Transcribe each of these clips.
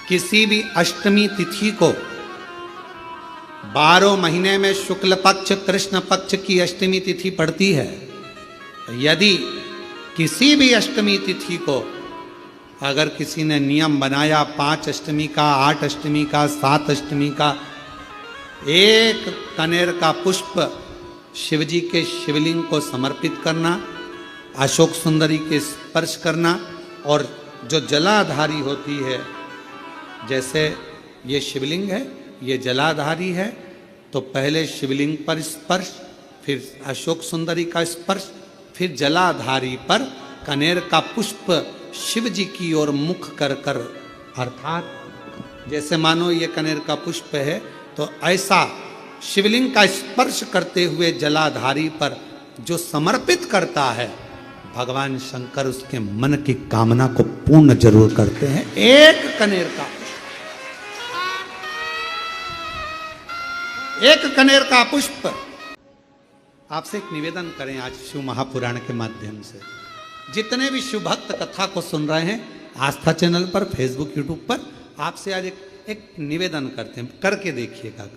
किसी भी अष्टमी तिथि को 12 महीने में शुक्ल पक्ष कृष्ण पक्ष की अष्टमी तिथि पड़ती है। यदि किसी भी अष्टमी तिथि को अगर किसी ने नियम बनाया 5 अष्टमी का, 8 अष्टमी का, 7 अष्टमी का, एक कनेर का पुष्प शिवजी के शिवलिंग को समर्पित करना, अशोक सुंदरी के स्पर्श करना, और जो जलाधारी होती है, जैसे ये शिवलिंग है, ये जलाधारी है, तो पहले शिवलिंग पर स्पर्श, फिर अशोक सुंदरी का स्पर्श, फिर जलाधारी पर कनेर का पुष्प शिव जी की ओर मुख कर कर, अर्थात जैसे मानो ये कनेर का पुष्प है, तो ऐसा शिवलिंग का स्पर्श करते हुए जलाधारी पर जो समर्पित करता है, भगवान शंकर उसके मन की कामना को पूर्ण जरूर करते हैं। एक कनेर का पुष्प। आपसे एक निवेदन करें आज शिव महापुराण के माध्यम से, जितने भी शिव भक्त कथा को सुन रहे हैं आस्था चैनल पर, फेसबुक, यूट्यूब पर, आपसे आज एक निवेदन करते हैं, करके देखिएगा।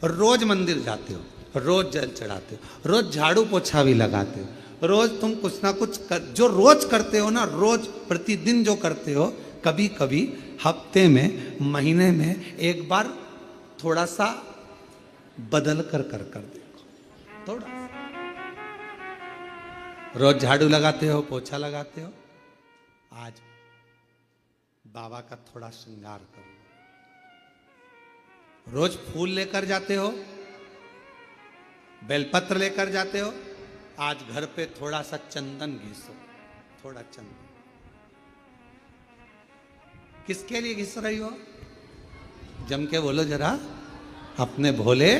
रोज मंदिर जाते हो, रोज जल चढ़ाते हो, रोज झाड़ू पोछा भी लगाते हो, रोज तुम कुछ ना कुछ जो रोज करते हो ना, रोज प्रतिदिन जो करते हो, कभी कभी हफ्ते में, महीने में एक बार थोड़ा सा बदल कर देखो। थोड़ा रोज झाड़ू लगाते हो, पोछा लगाते हो, आज बाबा का थोड़ा श्रृंगार करो। रोज फूल लेकर जाते हो, बेलपत्र लेकर जाते हो, आज घर पे थोड़ा सा चंदन घिसो, थोड़ा चंदन। किसके लिए घिस रही हो? जम के बोलो जरा, अपने भोले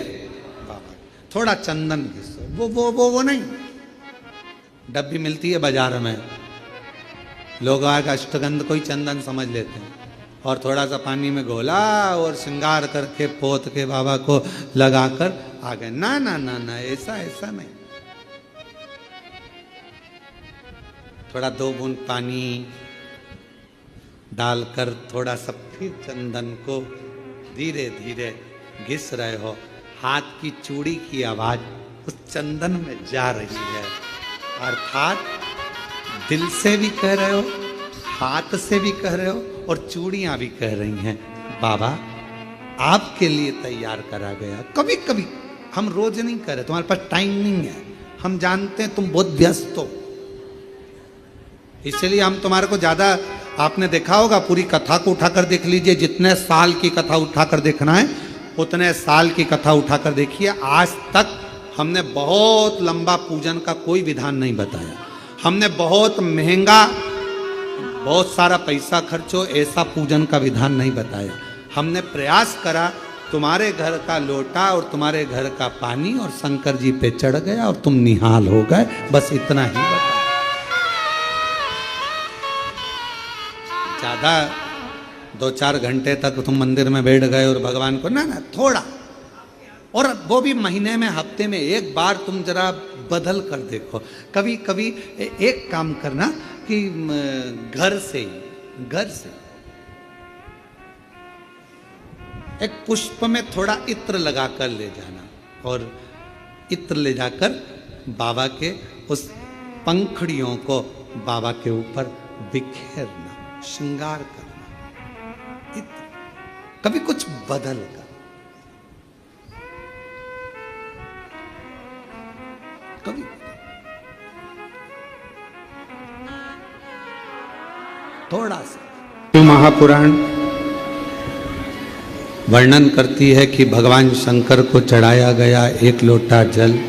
बाबा। थोड़ा चंदन घिसो, वो नहीं, डब्बी मिलती है बाजार में, लोग आगे अष्टगंध को ही चंदन समझ लेते हैं, और थोड़ा सा पानी में घोला और श्रृंगार करके पोत के बाबा को लगाकर आ गए। ना ना ना ना, ऐसा नहीं। थोड़ा 2 बूंद पानी डालकर थोड़ा सा फिर चंदन को धीरे धीरे घिस रहे हो। हाथ की चूड़ी की आवाज उस चंदन में जा रही है, अर्थात दिल से भी कह रहे हो, हाथ से भी कह रहे हो, और चूड़ियां भी कह रही हैं, बाबा आपके लिए तैयार करा गया। कभी कभी हम रोज नहीं कर रहे, तुम्हारे पास टाइम नहीं है, हम जानते हैं तुम बहुत व्यस्त हो, इसलिए हम तुम्हारे को ज्यादा, आपने देखा होगा, पूरी कथा को उठाकर देख लीजिए, जितने साल की कथा उठाकर देखना है उतने साल की कथा उठाकर देखिए। आज तक हमने बहुत लंबा पूजन का कोई विधान नहीं बताया, हमने बहुत महंगा, बहुत सारा पैसा खर्चो, ऐसा पूजन का विधान नहीं बताया। हमने प्रयास करा तुम्हारे घर का लोटा और तुम्हारे घर का पानी और शंकर जी पे चढ़ गया और तुम निहाल हो गए, बस इतना ही बताया। ज्यादा 2-4 घंटे तक तुम मंदिर में बैठ गए और भगवान को ना थोड़ा, और वो भी महीने में, हफ्ते में एक बार तुम जरा बदल कर देखो। कभी कभी एक काम करना कि घर से एक पुष्प में थोड़ा इत्र लगा कर ले जाना, और इत्र ले जाकर बाबा के उस पंखड़ियों को बाबा के ऊपर बिखेरना, श्रृंगार करना। कभी कुछ बदल कर, कभी थोड़ा सा। महापुराण वर्णन करती है कि भगवान शंकर को चढ़ाया गया 1 लोटा जल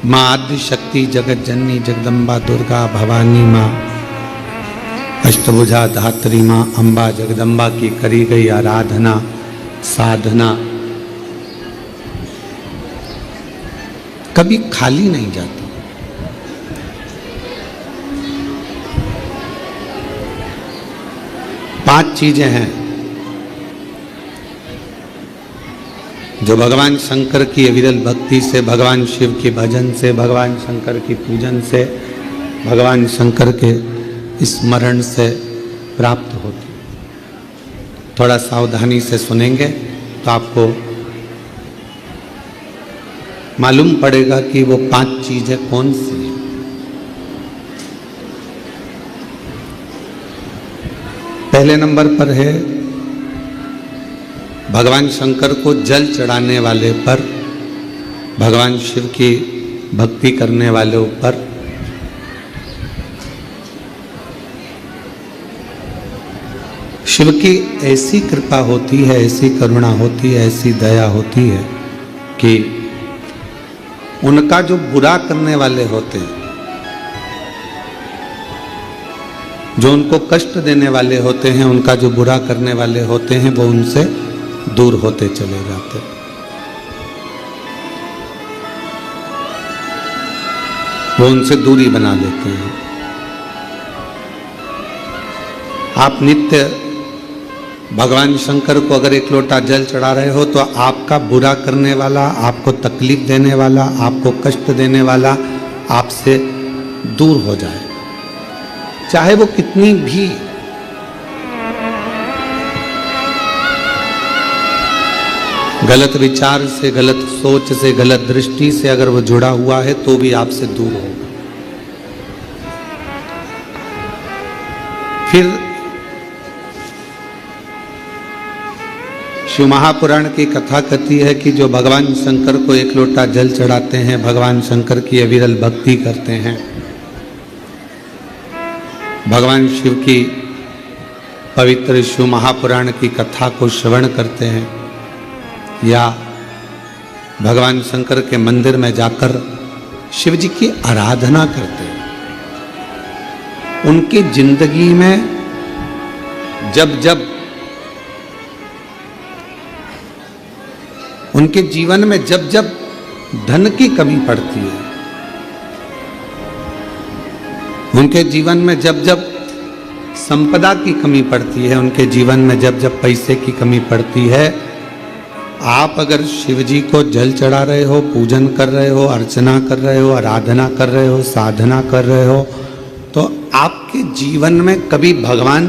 मां आदि शक्ति जगत जननी जगदम्बा दुर्गा भवानी मां अष्टभुजा धात्री मां अम्बा जगदम्बा की करी गई आराधना साधना कभी खाली नहीं जाती। पांच चीजें हैं जो भगवान शंकर की अविरल भक्ति से, भगवान शिव के भजन से, भगवान शंकर की पूजन से, भगवान शंकर के स्मरण से प्राप्त होती। थोड़ा सावधानी से सुनेंगे तो आपको मालूम पड़ेगा कि वो 5 चीजें कौन सी हैं। पहले नंबर पर है भगवान शंकर को जल चढ़ाने वाले पर, भगवान शिव की भक्ति करने वाले ऊपर शिव की ऐसी कृपा होती है, ऐसी करुणा होती है, ऐसी दया होती है कि उनका जो बुरा करने वाले होते हैं, जो उनको कष्ट देने वाले होते हैं, उनका जो बुरा करने वाले होते हैं, वो उनसे दूर होते चले जाते हैं। वो उनसे दूरी बना लेते हैं। आप नित्य भगवान शंकर को अगर 1 लोटा जल चढ़ा रहे हो तो आपका बुरा करने वाला, आपको तकलीफ देने वाला, आपको कष्ट देने वाला आपसे दूर हो जाए, चाहे वो कितनी भी गलत विचार से, गलत सोच से, गलत दृष्टि से अगर वो जुड़ा हुआ है तो भी आपसे दूर होगा। फिर शिव महापुराण की कथा कहती है कि जो भगवान शंकर को 1 लोटा जल चढ़ाते हैं, भगवान शंकर की अविरल भक्ति करते हैं, भगवान शिव की पवित्र शिव महापुराण की कथा को श्रवण करते हैं या भगवान शंकर के मंदिर में जाकर शिव जी की आराधना करते हैं, उनकी जिंदगी में जब उनके जीवन में जब धन की कमी पड़ती है, उनके जीवन में जब संपदा की कमी पड़ती है, उनके जीवन में जब पैसे की कमी पड़ती है, आप अगर शिव जी को जल चढ़ा रहे हो, पूजन कर रहे हो, अर्चना कर रहे हो, आराधना कर रहे हो, साधना कर रहे हो, तो आपके जीवन में कभी भगवान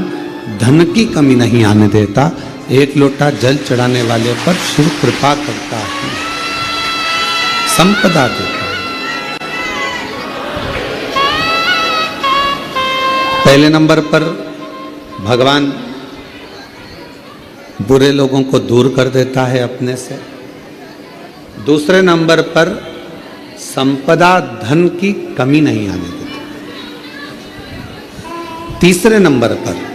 धन की कमी नहीं आने देता। 1 लोटा जल चढ़ाने वाले पर शिव कृपा करता है, संपदा देता है। पहले नंबर पर भगवान बुरे लोगों को दूर कर देता है अपने से। दूसरे नंबर पर संपदा, धन की कमी नहीं आने देता। तीसरे नंबर पर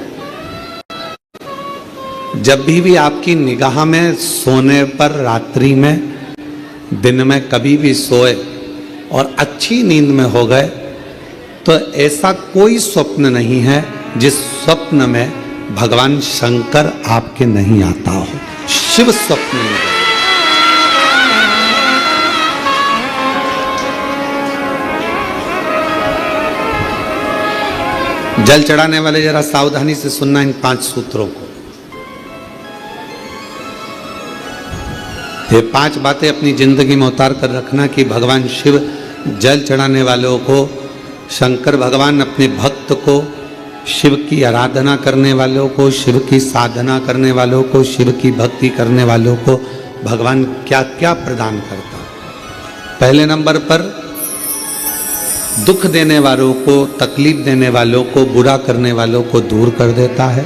जब भी आपकी निगाह में सोने पर, रात्रि में, दिन में कभी भी सोए और अच्छी नींद में हो गए तो ऐसा कोई स्वप्न नहीं है जिस स्वप्न में भगवान शंकर आपके नहीं आता हो। शिव स्वप्न में जल चढ़ाने वाले जरा सावधानी से सुनना इन 5 सूत्रों को। ये 5 बातें अपनी जिंदगी में उतार कर रखना कि भगवान शिव जल चढ़ाने वालों को, शंकर भगवान अपने भक्त को, शिव की आराधना करने वालों को, शिव की साधना करने वालों को, शिव की भक्ति करने वालों को भगवान क्या क्या प्रदान करता है। पहले नंबर पर दुख देने वालों को, तकलीफ देने वालों को, बुरा करने वालों को दूर कर देता है।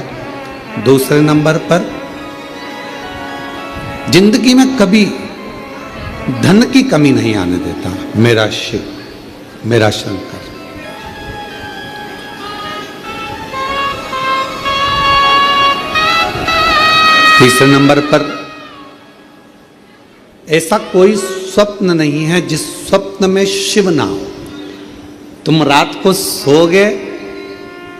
दूसरे नंबर पर जिंदगी में कभी धन की कमी नहीं आने देता मेरा शिव, मेरा शंकर। तीसरे नंबर पर ऐसा कोई स्वप्न नहीं है जिस स्वप्न में शिव ना हो। तुम रात को सोओगे,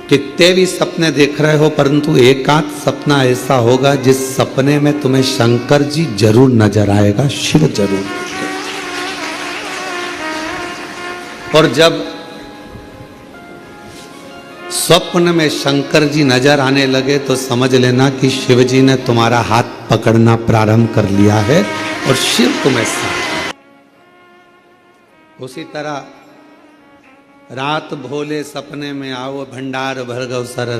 कितने भी सपने देख रहे हो, परंतु एक आध सपना ऐसा होगा जिस सपने में तुम्हें शंकर जी जरूर नजर आएगा, शिव जरूर। और जब स्वप्न में शंकर जी नजर आने लगे तो समझ लेना कि शिव जी ने तुम्हारा हाथ पकड़ना प्रारंभ कर लिया है और शिव तुम्हें साथ। उसी तरह रात भोले सपने में आओ भंडार भर गौ सर।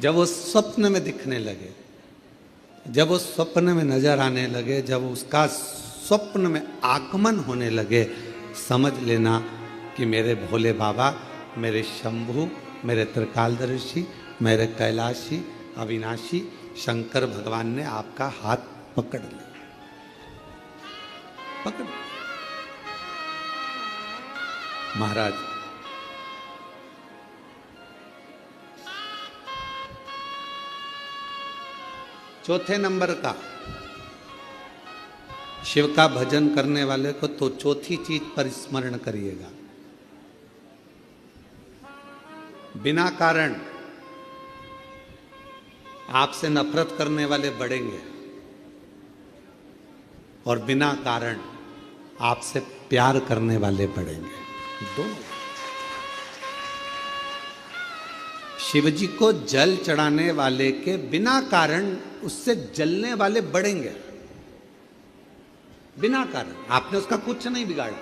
जब वो स्वप्न में दिखने लगे, जब वो स्वप्न में नजर आने लगे, जब उसका स्वप्न में आगमन होने लगे, समझ लेना कि मेरे भोले बाबा, मेरे शंभु, मेरे त्रिकालदर्शी, मेरे कैलाशी अविनाशी शंकर भगवान ने आपका हाथ पकड़ लिया, पकड़। महाराज चौथे नंबर का शिव का भजन करने वाले को तो चौथी चीज पर स्मरण करिएगा, बिना कारण आपसे नफरत करने वाले बढ़ेंगे और बिना कारण आपसे प्यार करने वाले बढ़ेंगे, दोनों। शिव जी को जल चढ़ाने वाले के बिना कारण उससे जलने वाले बढ़ेंगे, बिना कारण। आपने उसका कुछ नहीं बिगाड़ा,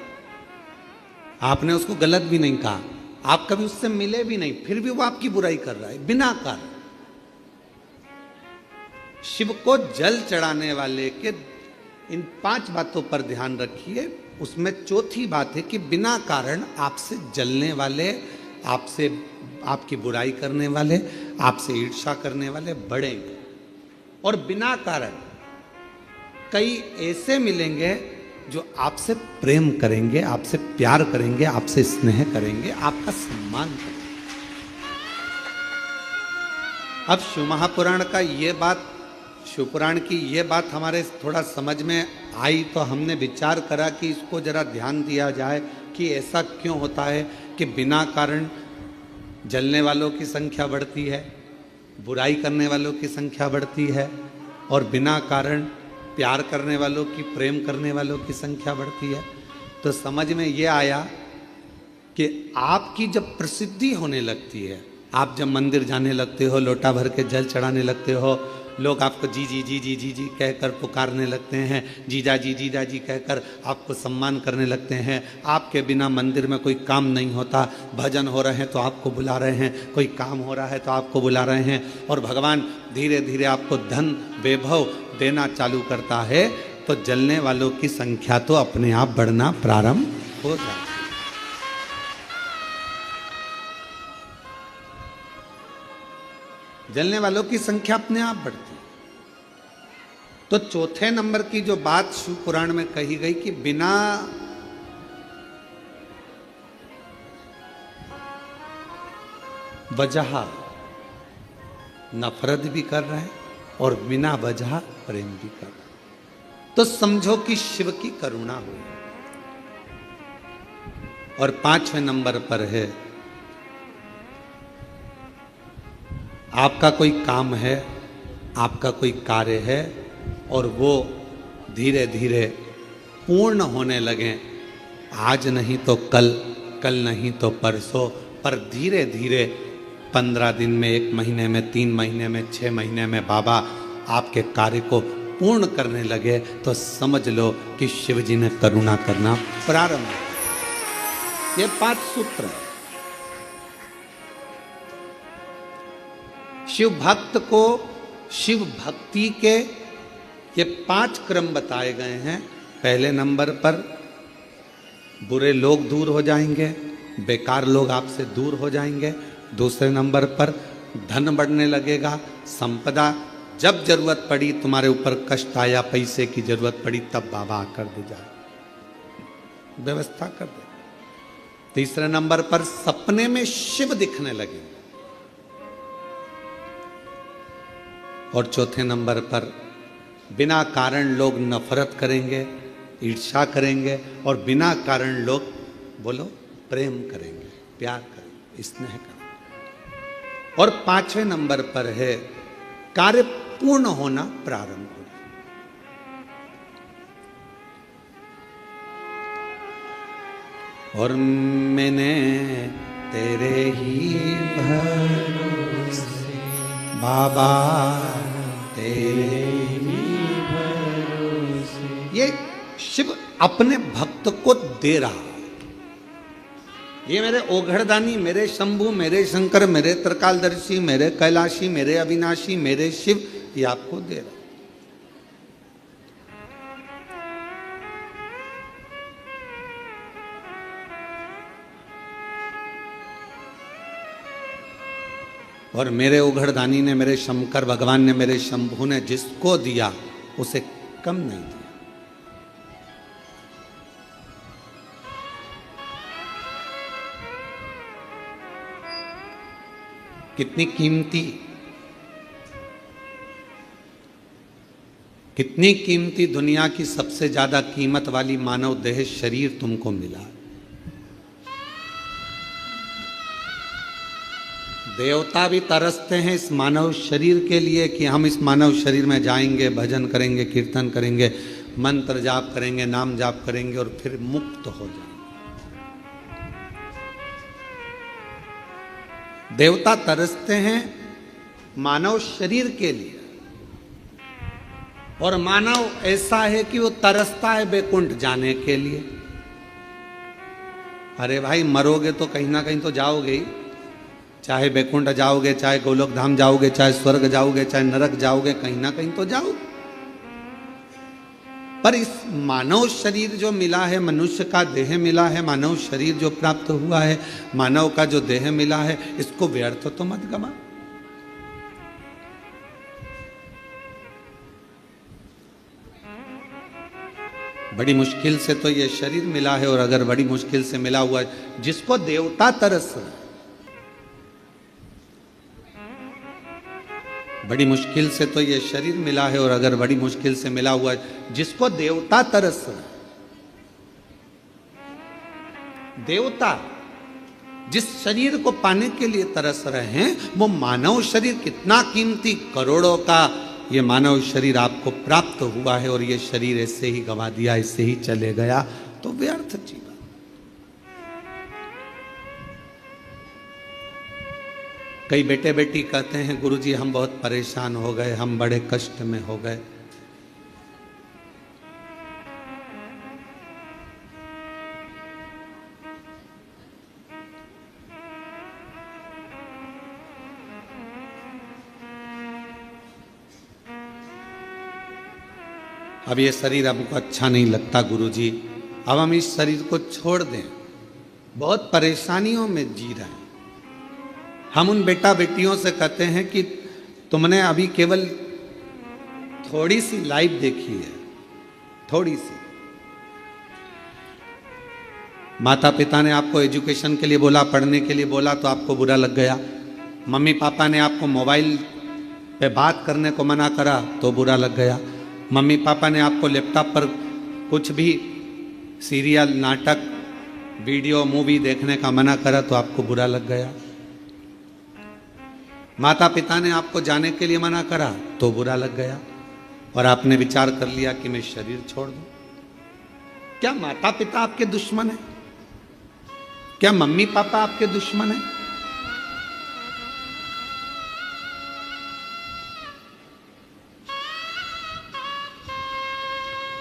आपने उसको गलत भी नहीं कहा, आप कभी उससे मिले भी नहीं, फिर भी वो आपकी बुराई कर रहा है बिना कारण। शिव को जल चढ़ाने वाले के इन 5 बातों पर ध्यान रखिए। उसमें चौथी बात है कि बिना कारण आपसे जलने वाले, आपसे आपकी बुराई करने वाले, आपसे ईर्ष्या करने वाले बढ़ेंगे। और बिना कारण कई ऐसे मिलेंगे जो आपसे प्रेम करेंगे, आपसे प्यार करेंगे, आपसे स्नेह करेंगे, आपका सम्मान करेंगे। अब शिव महापुराण का ये बात, शिवपुराण की ये बात हमारे थोड़ा समझ में आई तो हमने विचार करा कि इसको जरा ध्यान दिया जाए कि ऐसा क्यों होता है कि बिना कारण जलने वालों की संख्या बढ़ती है, बुराई करने वालों की संख्या बढ़ती है, और बिना कारण प्यार करने वालों की, प्रेम करने वालों की संख्या बढ़ती है। तो समझ में ये आया कि आपकी जब प्रसिद्धि होने लगती है, आप जब मंदिर जाने लगते हो, लोटा भर के जल चढ़ाने लगते हो, लोग आपको जी जी जी जी जी जी कहकर पुकारने लगते हैं, जीजा जी कहकर आपको सम्मान करने लगते हैं। आपके बिना मंदिर में कोई काम नहीं होता, भजन हो रहे हैं तो आपको बुला रहे हैं, कोई काम हो रहा है तो आपको बुला रहे हैं, और भगवान धीरे धीरे आपको धन वैभव देना चालू करता है, तो जलने वालों की संख्या तो अपने आप बढ़ना प्रारंभ हो जाती है। जलने वालों की संख्या अपने आप बढ़ती है। तो चौथे नंबर की जो बात शिव पुराण में कही गई कि बिना वजह नफरत भी कर रहे हैं और बिना वजह प्रेम भी कर रहे हैं, तो समझो कि शिव की करुणा हुई। और 5वें नंबर पर है, आपका कोई काम है, आपका कोई कार्य है और वो धीरे धीरे पूर्ण होने लगे, आज नहीं तो कल, कल नहीं तो परसों, पर धीरे धीरे 15 दिन में, 1 महीने में, 3 महीने में, 6 महीने में बाबा आपके कार्य को पूर्ण करने लगे, तो समझ लो कि शिव जी ने करुणा करना प्रारंभ किया। ये 5 सूत्र हैं। शिव भक्त को शिव भक्ति के ये 5 क्रम बताए गए हैं। पहले नंबर पर बुरे लोग दूर हो जाएंगे, बेकार लोग आपसे दूर हो जाएंगे। दूसरे नंबर पर धन बढ़ने लगेगा, संपदा, जब जरूरत पड़ी, तुम्हारे ऊपर कष्ट आया, पैसे की जरूरत पड़ी, तब बाबा आकर दे जाए, व्यवस्था कर दे। तीसरे नंबर पर सपने में शिव दिखने लगेंगे। और चौथे नंबर पर बिना कारण लोग नफरत करेंगे, ईर्ष्या करेंगे, और बिना कारण लोग बोलो प्रेम करेंगे, प्यार करेंगे, स्नेह करेंगे। और 5वें नंबर पर है कार्य पूर्ण होना प्रारंभ हो। और मैंने तेरे ही भरोसे बाबा, तेरे ही भरोसे। ये शिव अपने भक्त को दे रहा। ये मेरे ओघड़दानी, मेरे शंभु, मेरे शंकर, मेरे त्रिकालदर्शी, मेरे कैलाशी, मेरे अविनाशी, मेरे शिव, ये आपको दे रहा। और मेरे उघड़दानी ने, मेरे शंकर भगवान ने, मेरे शंभु ने जिसको दिया उसे कम नहीं दिया। कितनी कीमती दुनिया की सबसे ज्यादा कीमत वाली मानव देह शरीर तुमको मिला। देवता भी तरसते हैं इस मानव शरीर के लिए कि हम इस मानव शरीर में जाएंगे, भजन करेंगे, कीर्तन करेंगे, मंत्र जाप करेंगे, नाम जाप करेंगे और फिर मुक्त हो जाएंगे। देवता तरसते हैं मानव शरीर के लिए, और मानव ऐसा है कि वो तरसता है बैकुंठ जाने के लिए। अरे भाई, मरोगे तो कहीं ना कहीं तो जाओगे ही, चाहे बैकुंठ जाओगे, चाहे गोलोक धाम जाओगे, चाहे स्वर्ग जाओगे, चाहे नरक जाओगे, कहीं ना कहीं तो जाओगे। पर इस मानव शरीर जो मिला है, मनुष्य का देह मिला है, मानव शरीर जो प्राप्त हुआ है, मानव का जो देह मिला है, इसको व्यर्थ तो मत गवा। बड़ी मुश्किल से तो ये शरीर मिला है, और अगर बड़ी मुश्किल से मिला हुआ है, जिसको देवता तरस, बड़ी मुश्किल से तो ये शरीर मिला है, और अगर बड़ी मुश्किल से मिला हुआ है, जिसको देवता तरस, देवता जिस शरीर को पाने के लिए तरस रहे हैं, वो मानव शरीर कितना कीमती, करोड़ों का ये मानव शरीर आपको प्राप्त हुआ है, और ये शरीर ऐसे ही गवा दिया, ऐसे ही चले गया, तो व्यर्थ जीवन। कई बेटे बेटी कहते हैं, गुरुजी हम बहुत परेशान हो गए, हम बड़े कष्ट में हो गए। अब ये शरीर हमको अच्छा नहीं लगता गुरुजी, अब हम इस शरीर को छोड़ दें, बहुत परेशानियों में जी रहे हैं। हम उन बेटा बेटियों से कहते हैं कि तुमने अभी केवल थोड़ी सी लाइफ देखी है, थोड़ी सी। माता पिता ने आपको एजुकेशन के लिए बोला, पढ़ने के लिए बोला, तो आपको बुरा लग गया। मम्मी पापा ने आपको मोबाइल पे बात करने को मना करा तो बुरा लग गया। मम्मी पापा ने आपको लैपटॉप पर कुछ भी सीरियल, नाटक, वीडियो, मूवी देखने का मना करा तो आपको बुरा लग गया। माता पिता ने आपको जाने के लिए मना करा तो बुरा लग गया, और आपने विचार कर लिया कि मैं शरीर छोड़ दूं। क्या माता पिता आपके दुश्मन है? क्या मम्मी पापा आपके दुश्मन है?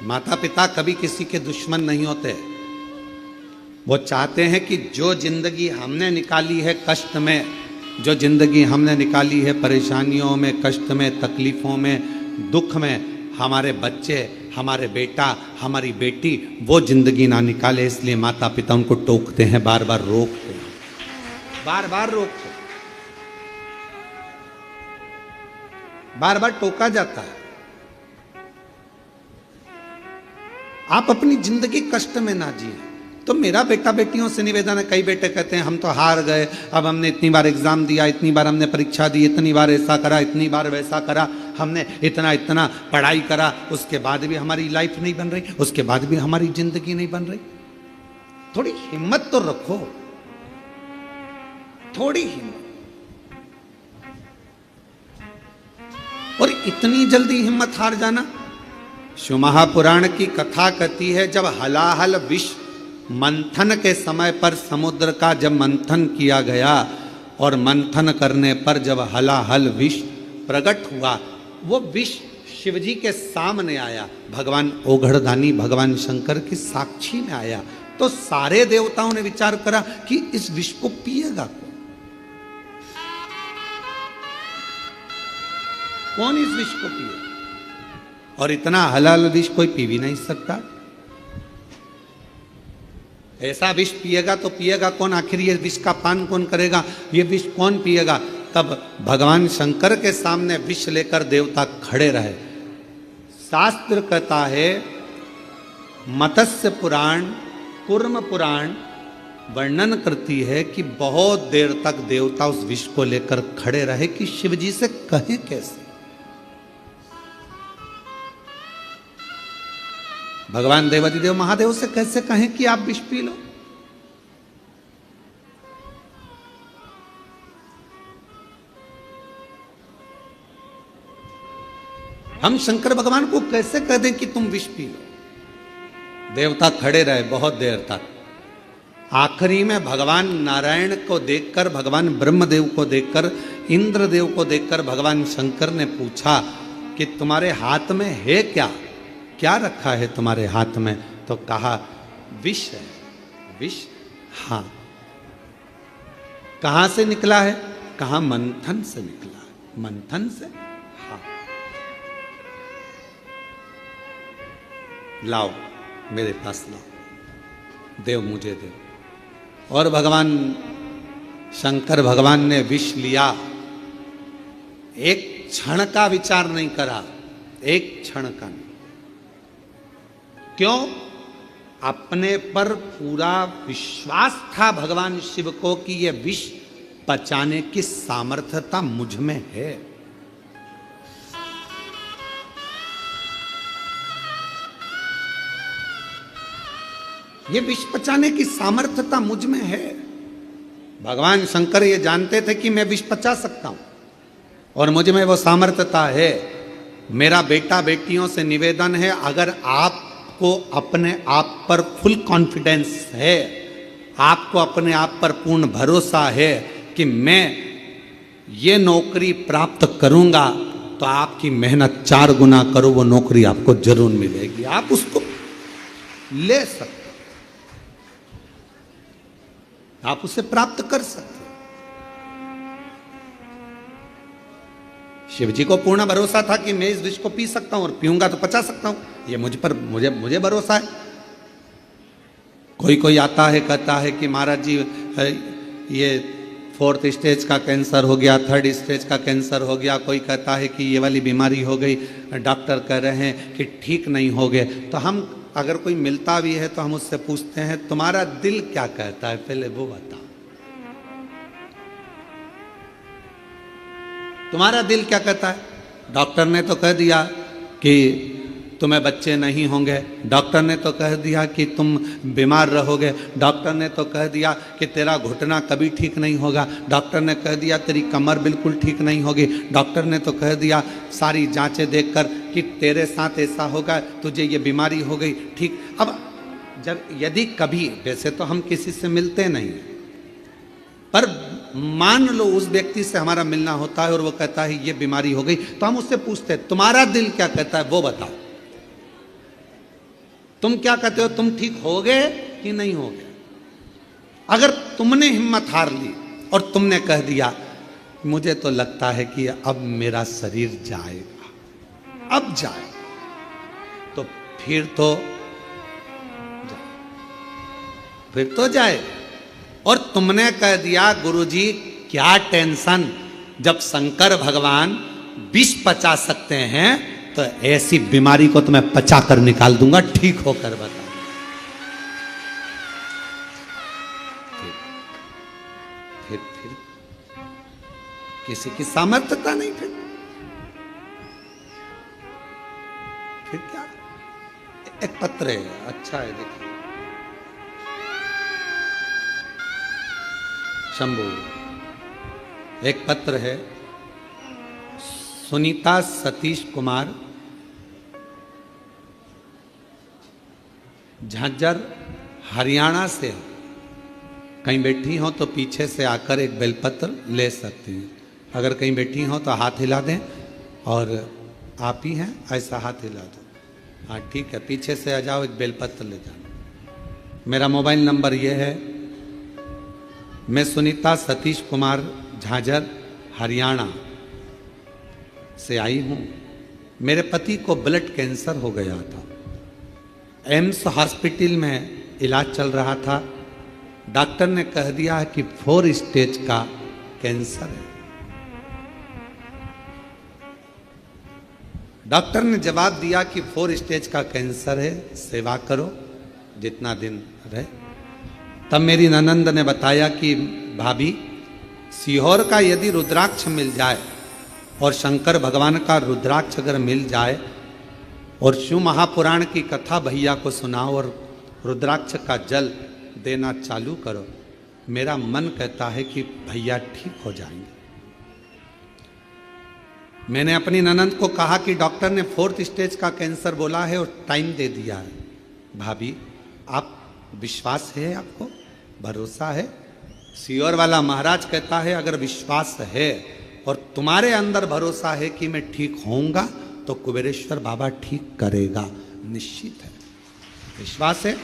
माता पिता कभी किसी के दुश्मन नहीं होते। वो चाहते हैं कि जो जिंदगी हमने निकाली है कष्ट में, जो जिंदगी हमने निकाली है परेशानियों में, कष्ट में, तकलीफों में, दुख में, हमारे बच्चे, हमारे बेटा, हमारी बेटी वो जिंदगी ना निकाले। इसलिए माता पिता उनको टोकते हैं, बार बार रोकते हैं, बार बार रोकते हैं, बार बार टोका जाता है। आप अपनी जिंदगी कष्ट में ना जिए। तो मेरा बेटा बेटियों से निवेदन है, कई बेटे कहते हैं हम तो हार गए, अब हमने इतनी बार एग्जाम दिया, इतनी बार हमने परीक्षा दी, इतनी बार ऐसा करा, इतनी बार वैसा करा, हमने इतना इतना पढ़ाई करा, उसके बाद भी हमारी लाइफ नहीं बन रही, उसके बाद भी हमारी जिंदगी नहीं बन रही। थोड़ी हिम्मत तो रखो, थोड़ी हिम्मत। और इतनी जल्दी हिम्मत हार जाना। शिव महापुराण की कथा कहती है, जब हलाहल विष मंथन के समय पर समुद्र का जब मंथन किया गया, और मंथन करने पर जब हलाहल विष प्रकट हुआ, वो विष शिवजी के सामने आया, भगवान ओघड़दानी भगवान शंकर की साक्षी में आया, तो सारे देवताओं ने विचार करा कि इस विष को पिएगा कौन इस विष को पिए, और इतना हलाल विष कोई पी भी नहीं सकता। ऐसा विष पिएगा तो पिएगा कौन, आखिर ये विष का पान कौन करेगा, ये विष कौन पिएगा। तब भगवान शंकर के सामने विष लेकर देवता खड़े रहे। शास्त्र कहता है, मत्स्य पुराण कूर्म पुराण वर्णन करती है कि बहुत देर तक देवता उस विष को लेकर खड़े रहे कि शिवजी से कहे कैसे। भगवान देवादिदेव महादेव से कैसे कहें कि आप विष पी लो। हम शंकर भगवान को कैसे कह दें कि तुम विष पी लो। देवता खड़े रहे बहुत देर तक। आखिरी में भगवान नारायण को देखकर, भगवान ब्रह्मदेव को देखकर, इंद्रदेव को देखकर भगवान शंकर ने पूछा कि तुम्हारे हाथ में है क्या, क्या रखा है तुम्हारे हाथ में। तो कहा विष है। विष? हाँ। कहां से निकला है? कहा मंथन से निकला है। मंथन से? हाँ। लाओ, मेरे पास लाओ, देव मुझे दे। और भगवान शंकर भगवान ने विष लिया। एक क्षण का विचार नहीं करा, एक क्षण का नहीं। क्यों? अपने पर पूरा विश्वास था भगवान शिव को कि यह विष पचाने की सामर्थ्यता मुझ में है। ये विष पचाने की सामर्थ्यता मुझ में है। भगवान शंकर ये जानते थे कि मैं विष पचा सकता हूं और मुझ में वो सामर्थ्यता है। मेरा बेटा बेटियों से निवेदन है, अगर आपको अपने आप पर फुल कॉन्फिडेंस है, आपको अपने आप पर पूर्ण भरोसा है कि मैं ये नौकरी प्राप्त करूंगा, तो आपकी मेहनत 4 गुना करो, वो नौकरी आपको जरूर मिलेगी। आप उसको ले सकते, आप उसे प्राप्त कर सकते। शिव जी को पूर्ण भरोसा था कि मैं इस विष को पी सकता हूं और पीऊंगा तो पचा सकता हूं। ये मुझ पर मुझे भरोसा है। कोई कोई आता है कहता है कि महाराज जी ये 4th स्टेज का कैंसर हो गया, 3rd स्टेज का कैंसर हो गया। कोई कहता है कि ये वाली बीमारी हो गई, डॉक्टर कह रहे हैं कि ठीक नहीं हो गए। तो हम अगर कोई मिलता भी है तो हम उससे पूछते हैं तुम्हारा दिल क्या कहता है, पहले वो बताओ। तुम्हारा दिल क्या कहता है? डॉक्टर ने तो कह दिया कि तुम्हें बच्चे नहीं होंगे, डॉक्टर ने तो कह दिया कि तुम बीमार रहोगे, डॉक्टर ने तो कह दिया कि तेरा घुटना कभी ठीक नहीं होगा, डॉक्टर ने कह दिया तेरी कमर बिल्कुल ठीक नहीं होगी, डॉक्टर ने तो कह दिया सारी जांचें देखकर कि तेरे साथ ऐसा होगा, तुझे ये बीमारी हो गई। ठीक। अब जब यदि कभी, वैसे तो हम किसी से मिलते नहीं, पर मान लो उस व्यक्ति से हमारा मिलना होता है और वो कहता है ये बीमारी हो गई, तो हम उससे पूछते हैं तुम्हारा दिल क्या कहता है, वो बताओ। तुम क्या कहते हो, तुम ठीक हो गए कि नहीं हो गए? अगर तुमने हिम्मत हार ली और तुमने कह दिया मुझे तो लगता है कि अब मेरा शरीर जाएगा, अब जाए, तो फिर तो जाए। और तुमने कह दिया गुरुजी क्या टेंशन, जब शंकर भगवान विष पचा सकते हैं तो ऐसी बीमारी को तो मैं पचा कर निकाल दूंगा, ठीक होकर बता। फिर किसी की सामर्थ्यता नहीं। फिर क्या? एक पत्र है, अच्छा है, देखिए। शंभू, एक पत्र है, सुनीता सतीश कुमार, झांझर हरियाणा से। कहीं बैठी हो तो पीछे से आकर एक बेलपत्र ले सकती हैं। अगर कहीं बैठी हो तो हाथ हिला दें और आप ही हैं? ऐसा हाथ हिला दो। हाँ ठीक है, पीछे से आ जाओ, एक बेलपत्र ले जाना। मेरा मोबाइल नंबर ये है। मैं सुनीता सतीश कुमार झांझर हरियाणा से आई हूँ। मेरे पति को ब्लड कैंसर हो गया था। एम्स हॉस्पिटल में इलाज चल रहा था। डॉक्टर ने कह दिया है कि 4 स्टेज का कैंसर है। डॉक्टर ने जवाब दिया कि 4 स्टेज का कैंसर है, सेवा करो जितना दिन रहे। तब मेरी ननंद ने बताया कि भाभी, सीहोर का यदि रुद्राक्ष मिल जाए और शंकर भगवान का रुद्राक्ष अगर मिल जाए और शिव महापुराण की कथा भैया को सुनाओ और रुद्राक्ष का जल देना चालू करो, मेरा मन कहता है कि भैया ठीक हो जाएंगे। मैंने अपनी ननंद को कहा कि डॉक्टर ने 4th स्टेज का कैंसर बोला है और टाइम दे दिया है। भाभी, आप विश्वास है, आपको भरोसा है? सीहोर वाला महाराज कहता है अगर विश्वास है और तुम्हारे अंदर भरोसा है कि मैं ठीक होऊंगा तो कुबेरेश्वर बाबा ठीक करेगा, निश्चित है, विश्वास है।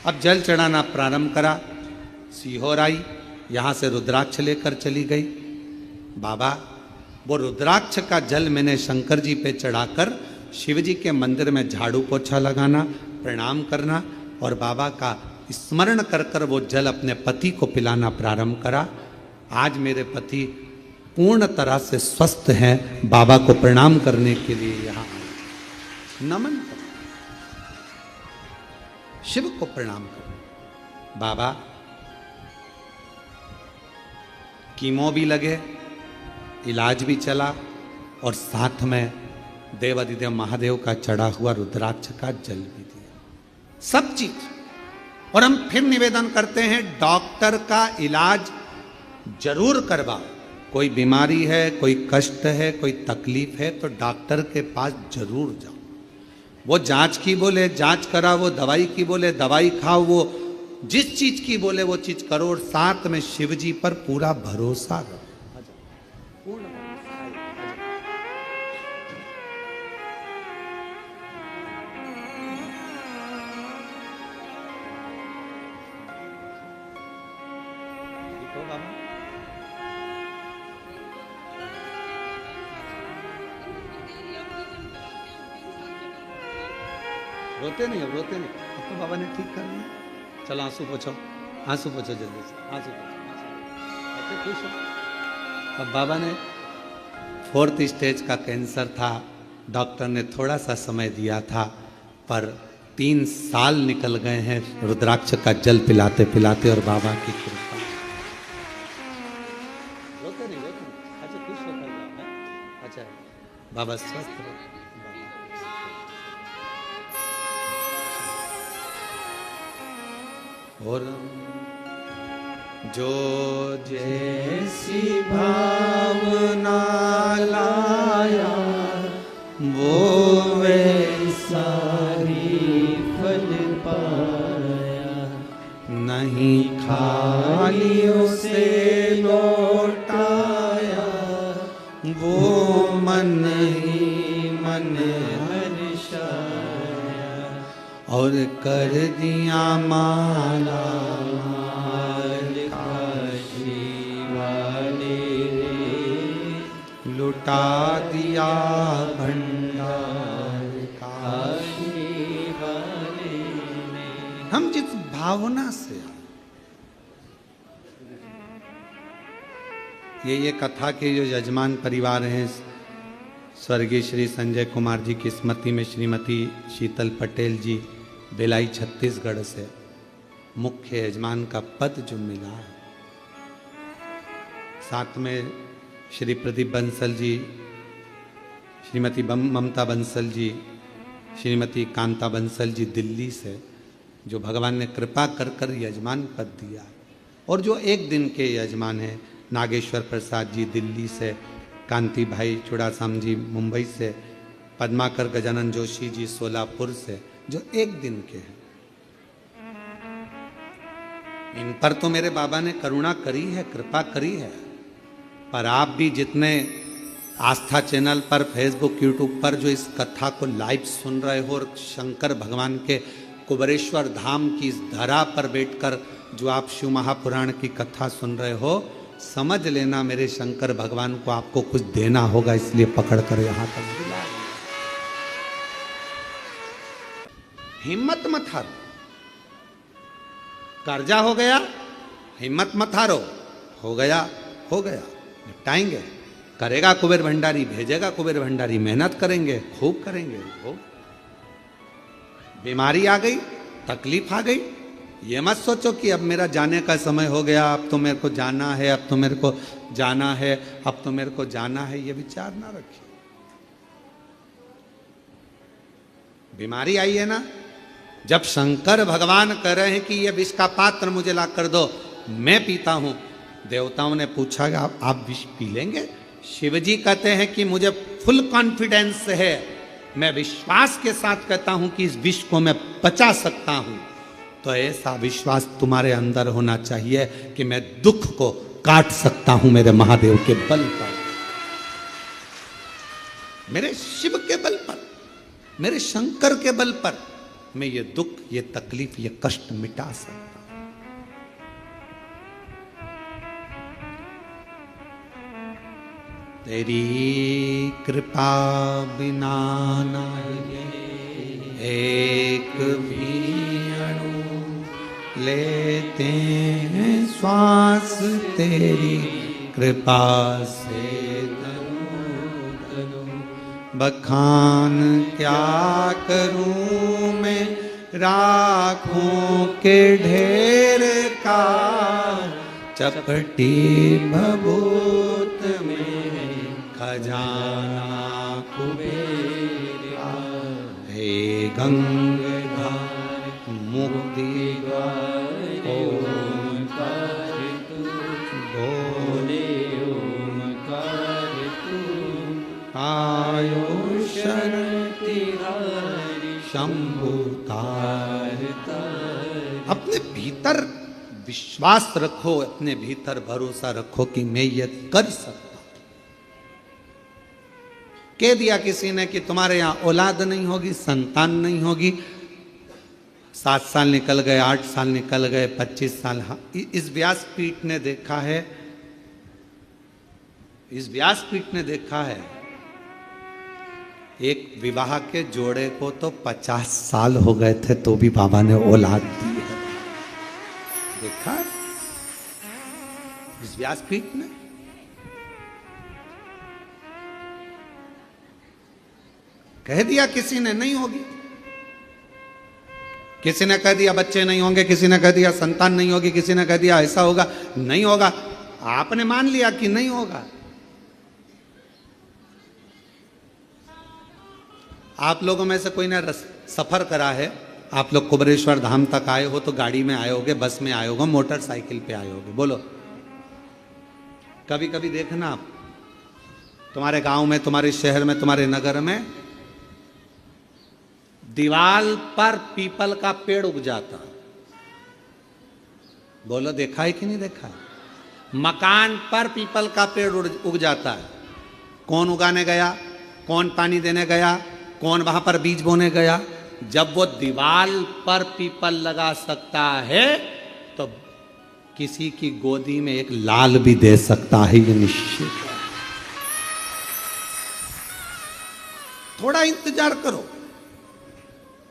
अब जल चढ़ाना प्रारंभ करा। सीहोर आई, यहाँ से रुद्राक्ष लेकर चली गई। बाबा, वो रुद्राक्ष का जल मैंने शंकर जी पे चढ़ाकर शिव जी के मंदिर में झाड़ू पोछा लगाना, प्रणाम करना और बाबा का स्मरण कर कर वो जल अपने पति को पिलाना प्रारंभ करा। आज मेरे पति पूर्ण तरह से स्वस्थ हैं। बाबा को प्रणाम करने के लिए यहाँ नमन करो, शिव को प्रणाम करो। बाबा, कीमो भी लगे, इलाज भी चला और साथ में देवादिदेव महादेव का चढ़ा हुआ रुद्राक्ष का जल भी दिया, सब चीज। और हम फिर निवेदन करते हैं, डॉक्टर का इलाज जरूर करवाओ। कोई बीमारी है, कोई कष्ट है, कोई तकलीफ है तो डॉक्टर के पास जरूर जाओ। वो जांच की बोले जांच करा, वो दवाई की बोले दवाई खाओ, वो जिस चीज की बोले वो चीज करो और साथ में शिव जी पर पूरा भरोसा रखो। रोते नहीं, अब रोते नहीं, अब तो बाबा ने ठीक कर लिया। चलो आंसू पोछो, आंसू पोछो जल्दी से, आंसू पोछो, अच्छा खुश हो। अब बाबा ने 4th स्टेज का कैंसर था, डॉक्टर ने थोड़ा सा समय दिया था पर 3 साल निकल गए हैं रुद्राक्ष का जल पिलाते पिलाते और बाबा की कृपा। रोते नहीं, रोते नहीं, अच्छा खुश होकर जाओ। अच्छा बाबा स्वस्थ रहो। और जो जैसी भावना लाया वो वैसा ही फल पाया, नहीं खाली उसे लौटाया, वो मन ही मन और कर दिया माला काशी वाले, लुटा दिया भंडार काशी वाले ने। हम जिस भावना से ये कथा के जो यजमान परिवार हैं, स्वर्गीय श्री संजय कुमार जी की स्मृति में श्रीमती शीतल पटेल जी बेलाई छत्तीसगढ़ से मुख्य यजमान का पद जो मिला है, साथ में श्री प्रदीप बंसल जी, श्रीमती ममता बंसल जी, श्रीमती कांता बंसल जी दिल्ली से, जो भगवान ने कृपा कर कर यजमान पद दिया। और जो 1 दिन के यजमान हैं, नागेश्वर प्रसाद जी दिल्ली से, कांति भाई चुड़ासाम जी मुंबई से, पद्माकर गजानन जोशी जी सोलापुर से, जो 1 दिन के हैं। इन पर तो मेरे बाबा ने करुणा करी है, कृपा करी है, पर आप भी जितने आस्था चैनल पर, फेसबुक, यूट्यूब पर जो इस कथा को लाइव सुन रहे हो और शंकर भगवान के कुबेरेश्वर धाम की इस धरा पर बैठकर जो आप शिव महापुराण की कथा सुन रहे हो, समझ लेना मेरे शंकर भगवान को आपको कुछ देना होगा, इसलिए पकड़ कर यहां तक बुलाया। हिम्मत मत हारो, कर्जा हो गया, हिम्मत मत हारो, हो गया निपटाएंगे। करेगा कुबेर भंडारी, भेजेगा कुबेर भंडारी, मेहनत करेंगे, खूब करेंगे। हो बीमारी आ गई, तकलीफ आ गई, ये मत सोचो कि अब मेरा जाने का समय हो गया, अब तो मेरे को जाना है, अब तो मेरे को जाना है, अब तो मेरे को जाना है, ये विचार ना रखिए। बीमारी आई है ना, जब शंकर भगवान कह रहे हैं कि ये विष का पात्र मुझे ला कर दो, मैं पीता हूं, देवताओं ने पूछा कि आप विष पी लेंगे? शिवजी कहते हैं कि मुझे फुल कॉन्फिडेंस है, मैं विश्वास के साथ कहता हूं कि इस विष को मैं पचा सकता हूं। तो ऐसा विश्वास तुम्हारे अंदर होना चाहिए कि मैं दुख को काट सकता हूं मेरे महादेव के बल पर, मेरे शिव के बल पर, मेरे शंकर के बल पर मैं ये दुख, ये तकलीफ, ये कष्ट मिटा सकता हूं। तेरी कृपा बिना नहीं एक भी अणु लेते हैं श्वास, तेरी कृपा से तनु तनु बखान क्या करूं मैं राखों के ढेर का, चपटी भभूत में खजाना कुबेर का। हे गंगाधर मुक्ति ओंकार तू, बोले ओंकार तू, आयो शरण तिहारी शंभु तार तार। अपने भीतर विश्वास रखो, अपने भीतर भरोसा रखो कि मैं ये कर सकता हूं। कह दिया किसी ने कि तुम्हारे यहां औलाद नहीं होगी, संतान नहीं होगी, 7 साल निकल गए, 8 साल निकल गए, 25 साल। हाँ, इस व्यासपीठ ने देखा है, इस व्यासपीठ ने देखा है एक विवाह के जोड़े को तो 50 साल हो गए थे तो भी बाबा ने औलाद दी है। देखा इस व्यासपीठ ने। कह दिया किसी ने नहीं होगी, किसी ने कह दिया बच्चे नहीं होंगे, किसी ने कह दिया संतान नहीं होगी, किसी ने कह दिया ऐसा होगा, नहीं होगा। आपने मान लिया कि नहीं होगा। आप लोगों में से कोई ने सफर करा है, आप लोग कुबेरेश्वर धाम तक आए हो तो गाड़ी में आए होगे, बस में आए होगे, मोटरसाइकिल पे आए होगे। बोलो, कभी कभी देखना आप तुम्हारे गांव में, तुम्हारे शहर में, तुम्हारे नगर में दीवाल पर पीपल का पेड़ उग जाता। बोलो, देखा है कि नहीं देखा? मकान पर पीपल का पेड़ उग जाता है। कौन उगाने गया, कौन पानी देने गया, कौन वहां पर बीज बोने गया? जब वो दीवाल पर पीपल लगा सकता है तो किसी की गोदी में एक लाल भी दे सकता है, ये निश्चित है। थोड़ा इंतजार करो।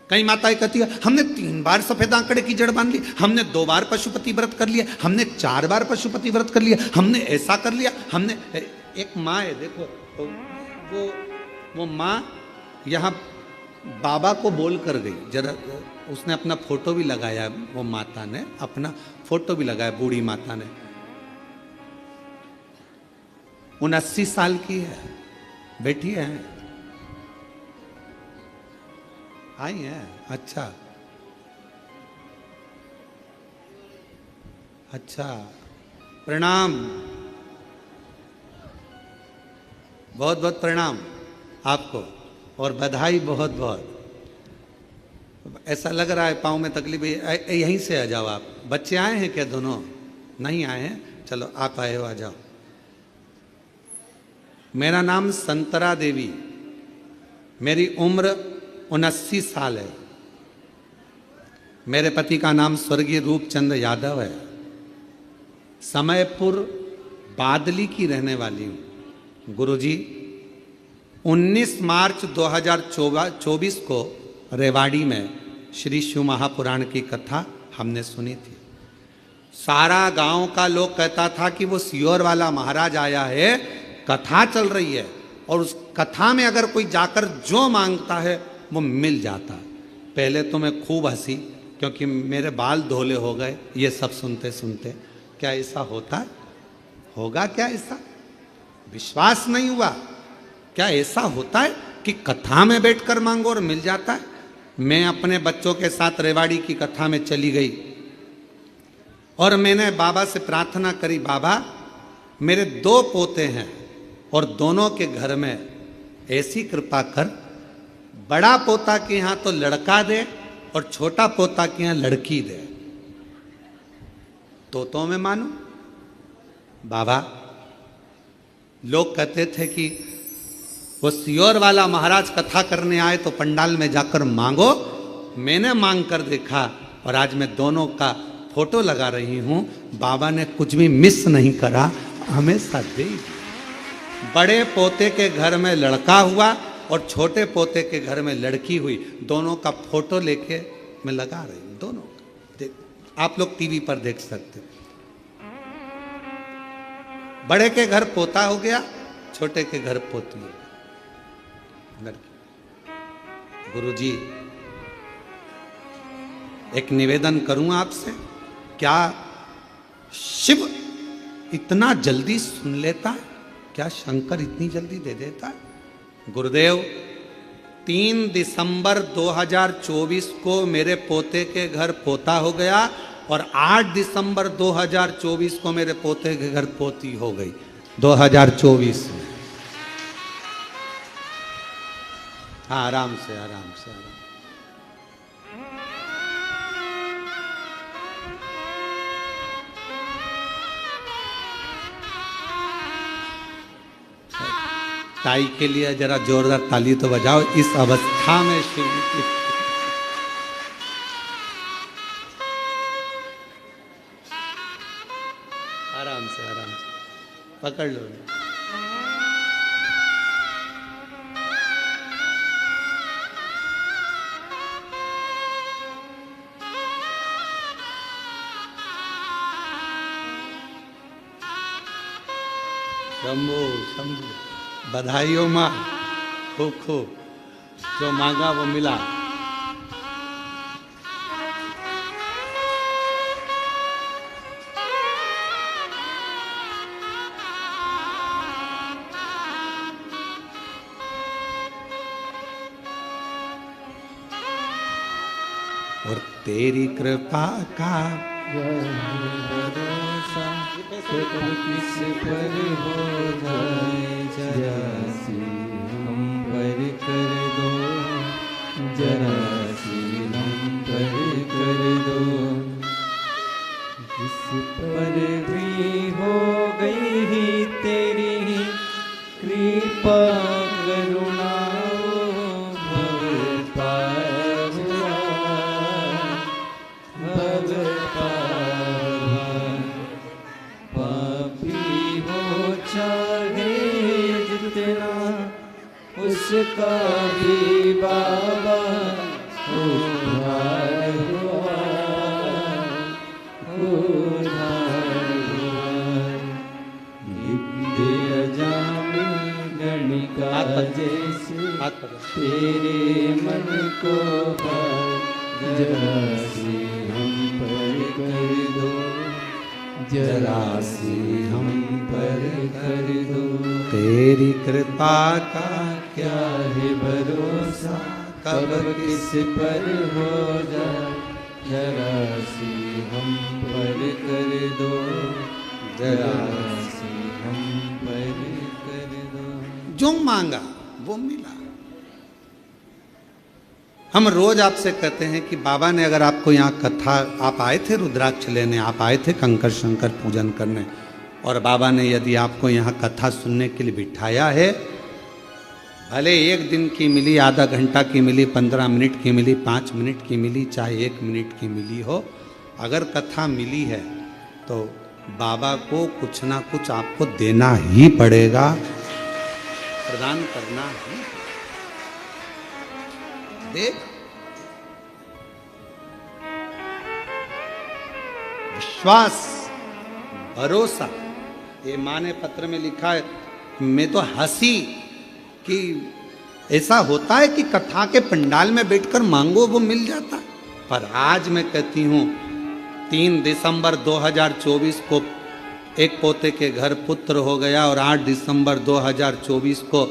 कई माताएं कहती है हमने 3 बार सफेद आंकड़े की जड़ बांध ली, हमने 2 बार पशुपति व्रत कर लिया, हमने 4 बार पशुपति व्रत कर लिया, हमने ऐसा कर लिया, हमने। एक माँ है, देखो वो माँ यहाँ बाबा को बोल कर गई, जरा उसने अपना फोटो भी लगाया, वो माता ने अपना फोटो भी लगाया, बूढ़ी माता ने। 79 साल की है, बैठी है, आई है। अच्छा अच्छा, प्रणाम, बहुत बहुत प्रणाम आपको और बधाई बहुत बहुत। ऐसा लग रहा है पाँव में तकलीफ है, यहीं से आ जाओ आप। बच्चे आए हैं क्या? दोनों नहीं आए हैं? चलो आप आए हो, आ जाओ। मेरा नाम संतरा देवी, मेरी उम्र 79 साल है। मेरे पति का नाम स्वर्गीय रूपचंद यादव है। समयपुर बादली की रहने वाली हूँ। गुरुजी, 19 मार्च 2024 को रेवाड़ी में श्री शिव महापुराण की कथा हमने सुनी थी। सारा गांव का लोग कहता था कि वो सियोर वाला महाराज आया है, कथा चल रही है और उस कथा में अगर कोई जाकर जो मांगता है वो मिल जाता। पहले तो मैं खूब हंसी क्योंकि मेरे बाल धोले हो गए ये सब सुनते सुनते। क्या ऐसा होता है? होगा क्या ऐसा? विश्वास नहीं हुआ। क्या ऐसा होता है कि कथा में बैठकर मांगो और मिल जाता है? मैं अपने बच्चों के साथ रेवाड़ी की कथा में चली गई और मैंने बाबा से प्रार्थना करी, बाबा मेरे 2 पोते हैं और दोनों के घर में ऐसी कृपा कर, बड़ा पोता के यहाँ तो लड़का दे और छोटा पोता के यहाँ लड़की दे। तो मैं मानू बाबा। लोग कहते थे कि वो सियोर वाला महाराज कथा करने आए तो पंडाल में जाकर मांगो। मैंने मांग कर देखा और आज मैं दोनों का फोटो लगा रही हूं। बाबा ने कुछ भी मिस नहीं करा, हमेशा दे दिया। बड़े पोते के घर में लड़का हुआ और छोटे पोते के घर में लड़की हुई। दोनों का फोटो लेके मैं लगा रही हूं, दोनों का। आप लोग टीवी पर देख सकते हो। बड़े के घर पोता हो गया, छोटे के घर पोती हो गई, लड़की। गुरुजी, एक निवेदन करूं आपसे, क्या शिव इतना जल्दी सुन लेता है? क्या शंकर इतनी जल्दी दे देता है? गुरुदेव, 3 दिसंबर 2024 को मेरे पोते के घर पोता हो गया और 8 दिसंबर 2024 को मेरे पोते के घर पोती हो गई। 2024 में। हाँ, आराम से आराम से आराम। ताई के लिए जरा जोरदार ताली तो बजाओ इस अवस्था में शिव की। आराम से पकड़ लो। शंभू शंभू, बधाई हो माँ, खूब खूब। जो मांगा वो मिला। और तेरी कृपा का भरोसा किस पर हो जाए, जरा सी हम पर कर दो, जरा सी हम पर कर दो। जिस पर भी हो गई ही तेरी कृपा करुणा, भव पार हुआ, भव पार हुआ। पापी हो चाहे जितना, उसका भी बाबा उद्धार हुआ, उद्धार हुआ। विद्या जामी गणिका जैसे तेरे मन को भाए, जरा सी हम पर कर दो, जरा सी हम पर कर दो। तेरी कृपा का क्या है भरोसा, कब किस पर हो जाए, जरा सी हम पर कर दो, जरा सी हम पर कर दो। जो मांगा वो मिला। हम रोज आपसे कहते हैं कि बाबा ने अगर आपको यहाँ कथा, आप आए थे रुद्राक्ष लेने, आप आए थे कंकर शंकर पूजन करने, और बाबा ने यदि आपको यहाँ कथा सुनने के लिए बिठाया है, भले 1 दिन की मिली, आधा घंटा की मिली, 15 मिनट की मिली, 5 मिनट की मिली, चाहे 1 मिनट की मिली हो, अगर कथा मिली है तो बाबा को कुछ ना कुछ आपको देना ही पड़ेगा, प्रदान करना ही। देख, विश्वास, भरोसा, ये माँ ने पत्र में लिखा है। मैं तो हंसी कि ऐसा होता है कि कथा के पंडाल में बैठकर मांगो वो मिल जाता, पर आज मैं कहती हूँ 3 दिसंबर 2024 को एक पोते के घर पुत्र हो गया और 8 दिसंबर 2024 को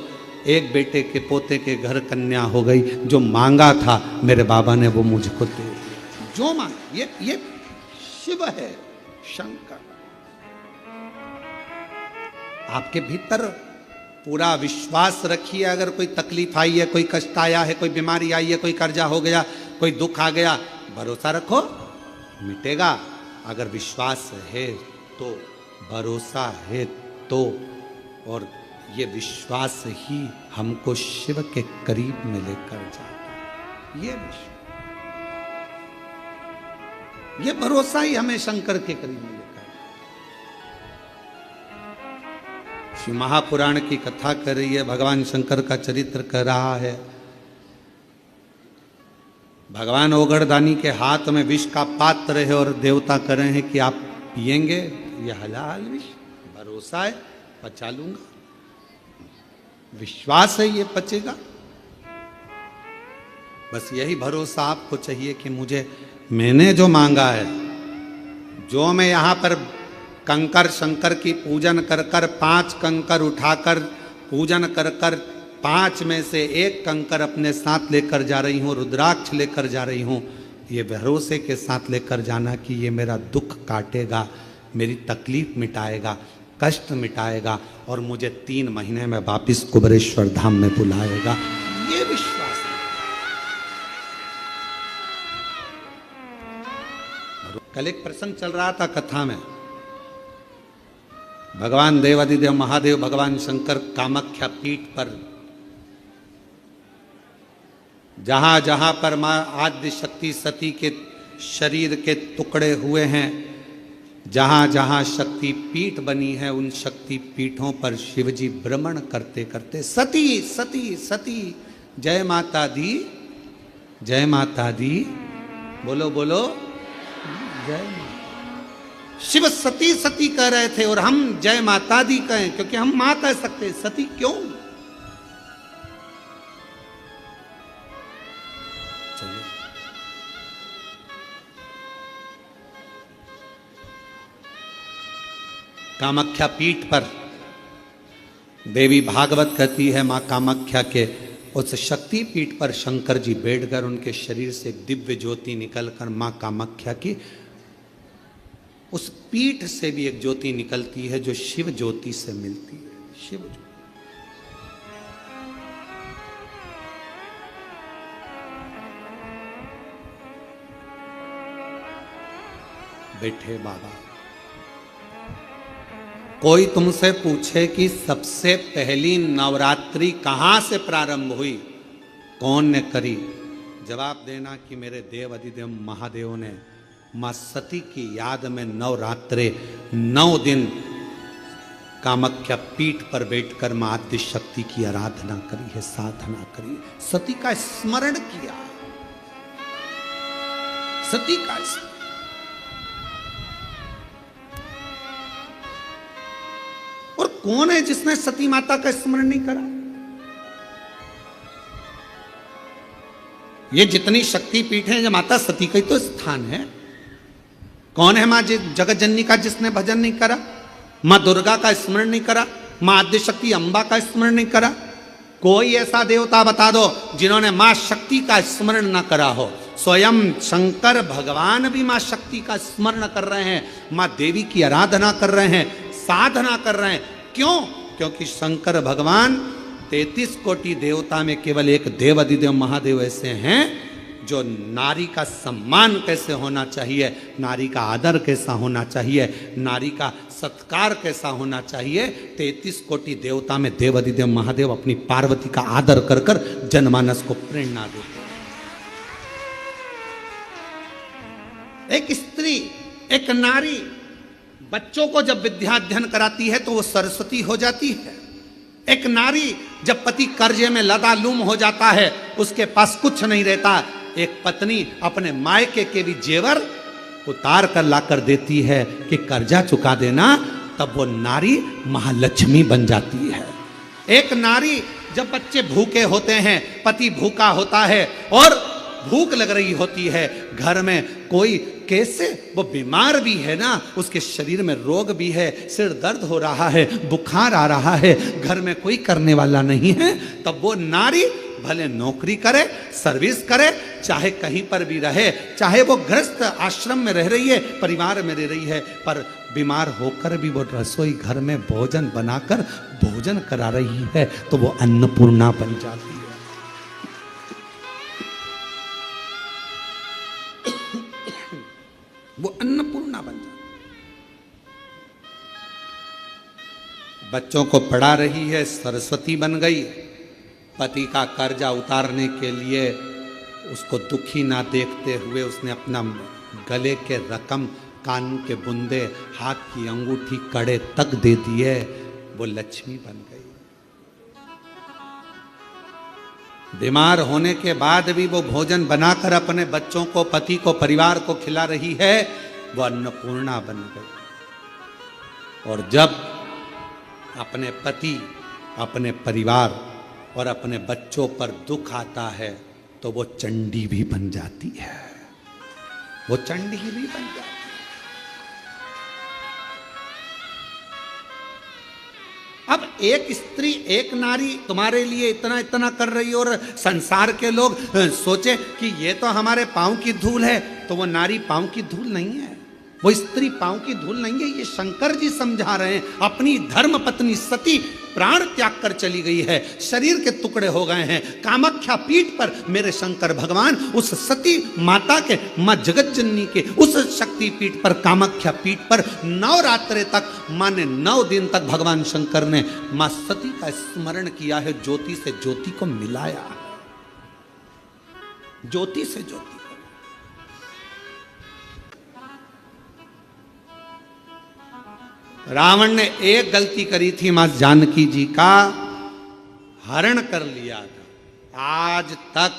एक बेटे के पोते के घर कन्या हो गई। जो मांगा था मेरे बाबा ने वो मुझको दे दिया। जो मांगा, ये शिव है, शंकर। आपके भीतर पूरा विश्वास रखिए। अगर कोई तकलीफ आई है, कोई कष्ट आया है, कोई बीमारी आई है, कोई कर्जा हो गया, कोई दुख आ गया, भरोसा रखो, मिटेगा। अगर विश्वास है तो, भरोसा है तो, और ये विश्वास ही हमको शिव के करीब में लेकर जाता। ये विश्वास, ये भरोसा ही हमें शंकर के करीब में लेकर। श्री महापुराण की कथा कर रही है, भगवान शंकर का चरित्र कर रहा है। भगवान ओगड़दानी के हाथ में विष का पात्र है और देवता कह रहे हैं कि आप पिएंगे, ये हलाल विष, भरोसा है, पचा लूंगा, विश्वास है ये पचेगा। बस यही भरोसा आपको चाहिए कि मुझे, मैंने जो मांगा है, जो मैं यहां पर कंकर शंकर की पूजन कर कर 5 कंकर उठाकर पूजन कर कर 5 में से 1 कंकर अपने साथ लेकर जा रही हूं, रुद्राक्ष लेकर जा रही हूं, ये भरोसे के साथ लेकर जाना कि ये मेरा दुख काटेगा, मेरी तकलीफ मिटाएगा, कष्ट मिटाएगा और मुझे 3 महीने में वापिस कुबेरेश्वर धाम में बुलाएगा। ये विश्वास है। कल एक प्रसंग चल रहा था कथा में। भगवान देवादिदेव महादेव भगवान शंकर कामाख्या पीठ पर, जहां जहां पर मां आद्य शक्ति सती के शरीर के टुकड़े हुए हैं, जहां जहां शक्ति पीठ बनी है, उन शक्ति पीठों पर शिवजी भ्रमण करते करते सती सती सती, जय माता दी, जय माता दी, बोलो बोलो जय माता। शिव सती सती कह रहे थे और हम जय माता दी कहें, क्योंकि हम मां कह सकते, सती क्यों? चलिए, कामाख्या पीठ पर देवी भागवत कहती है, मां कामाख्या के उस शक्ति पीठ पर शंकर जी बैठकर उनके शरीर से एक दिव्य ज्योति निकलकर मां कामाख्या की उस पीठ से भी एक ज्योति निकलती है जो शिव ज्योति से मिलती है। शिव ज्योति बैठे बाबा। कोई तुमसे पूछे कि सबसे पहली नवरात्रि कहां से प्रारंभ हुई, कौन ने करी, जवाब देना कि मेरे देव अधिदेव महादेव ने मां सती की याद में नवरात्रे 9 दिन कामाख्या पीठ पर बैठकर मां आद्य शक्ति की आराधना करी है, साधना करी, सती का स्मरण किया, सती का स्मरण। और कौन है जिसने सती माता का स्मरण नहीं करा? ये जितनी शक्ति पीठ है, जो माता सती का ही तो स्थान है। कौन है मां जगत जननी का जिसने भजन नहीं करा? मां दुर्गा का स्मरण नहीं करा? मां आद्य शक्ति अंबा का स्मरण नहीं करा? कोई ऐसा देवता बता दो जिन्होंने मां शक्ति का स्मरण न करा हो। स्वयं शंकर भगवान भी मां शक्ति का स्मरण कर रहे हैं, मां देवी की आराधना कर रहे हैं, साधना कर रहे हैं। क्यों? क्योंकि शंकर भगवान 33 कोटि देवता में केवल एक देव अधिदेव महादेव ऐसे हैं जो नारी का सम्मान कैसे होना चाहिए, नारी का आदर कैसा होना चाहिए, नारी का सत्कार कैसा होना चाहिए। 33 कोटि देवता में देवाधिदेव महादेव अपनी पार्वती का आदर कर कर जनमानस को प्रेरणा देते हैं। एक स्त्री, एक नारी बच्चों को जब विद्या अध्ययन कराती है तो वो सरस्वती हो जाती है। एक नारी जब पति कर्जे में लदालूम हो जाता है, उसके पास कुछ नहीं रहता, एक पत्नी अपने मायके के भी जेवर उतार कर लाकर देती है कि कर्जा चुका देना, तब वो नारी महालक्ष्मी बन जाती है। एक नारी जब बच्चे भूखे होते हैं, पति भूखा होता है और भूख लग रही होती है, घर में कोई कैसे वो बीमार भी है ना, उसके शरीर में रोग भी है, सिर दर्द हो रहा है, बुखार आ रहा है, घर में कोई करने वाला नहीं है, तब वो नारी भले नौकरी करे, सर्विस करे, चाहे कहीं पर भी रहे, चाहे वो गृहस्थ आश्रम में रह रही है, परिवार में रह रही है, पर बीमार होकर भी वो रसोई घर में भोजन बनाकर भोजन करा रही है, तो वो अन्नपूर्णा बन जाती है। वो अन्नपूर्णा बन जाती है। बच्चों को पढ़ा रही है, सरस्वती बन गई। पति का कर्जा उतारने के लिए उसको दुखी ना देखते हुए उसने अपना गले के रकम, कान के बुंदे, हाथ की अंगूठी, कड़े तक दे दिए, वो लक्ष्मी बन गई। बीमार होने के बाद भी वो भोजन बनाकर अपने बच्चों को, पति को, परिवार को खिला रही है, वो अन्नपूर्णा बन गई। और जब अपने पति, अपने परिवार और अपने बच्चों पर दुख आता है तो वो चंडी भी बन जाती है। वो चंडी भी बन जाती है। अब एक स्त्री, एक नारी तुम्हारे लिए इतना इतना कर रही और संसार के लोग सोचे कि ये तो हमारे पांव की धूल है, तो वो नारी पांव की धूल नहीं है, वो स्त्री पांव की धूल नहीं है। ये शंकर जी समझा रहे हैं। अपनी धर्म पत्नी सती प्राण त्याग कर चली गई है, शरीर के टुकड़े हो गए हैं। कामाख्या पीठ पर मेरे शंकर भगवान उस सती माता के, मां जगत जननी के उस शक्ति पीठ पर, कामाख्या पीठ पर नवरात्रे तक, माने 9 दिन तक भगवान शंकर ने मां सती का स्मरण किया है, ज्योति से ज्योति को मिलाया, ज्योति से ज्योति। रावण ने एक गलती करी थी, मां जानकी जी का हरण कर लिया था। आज तक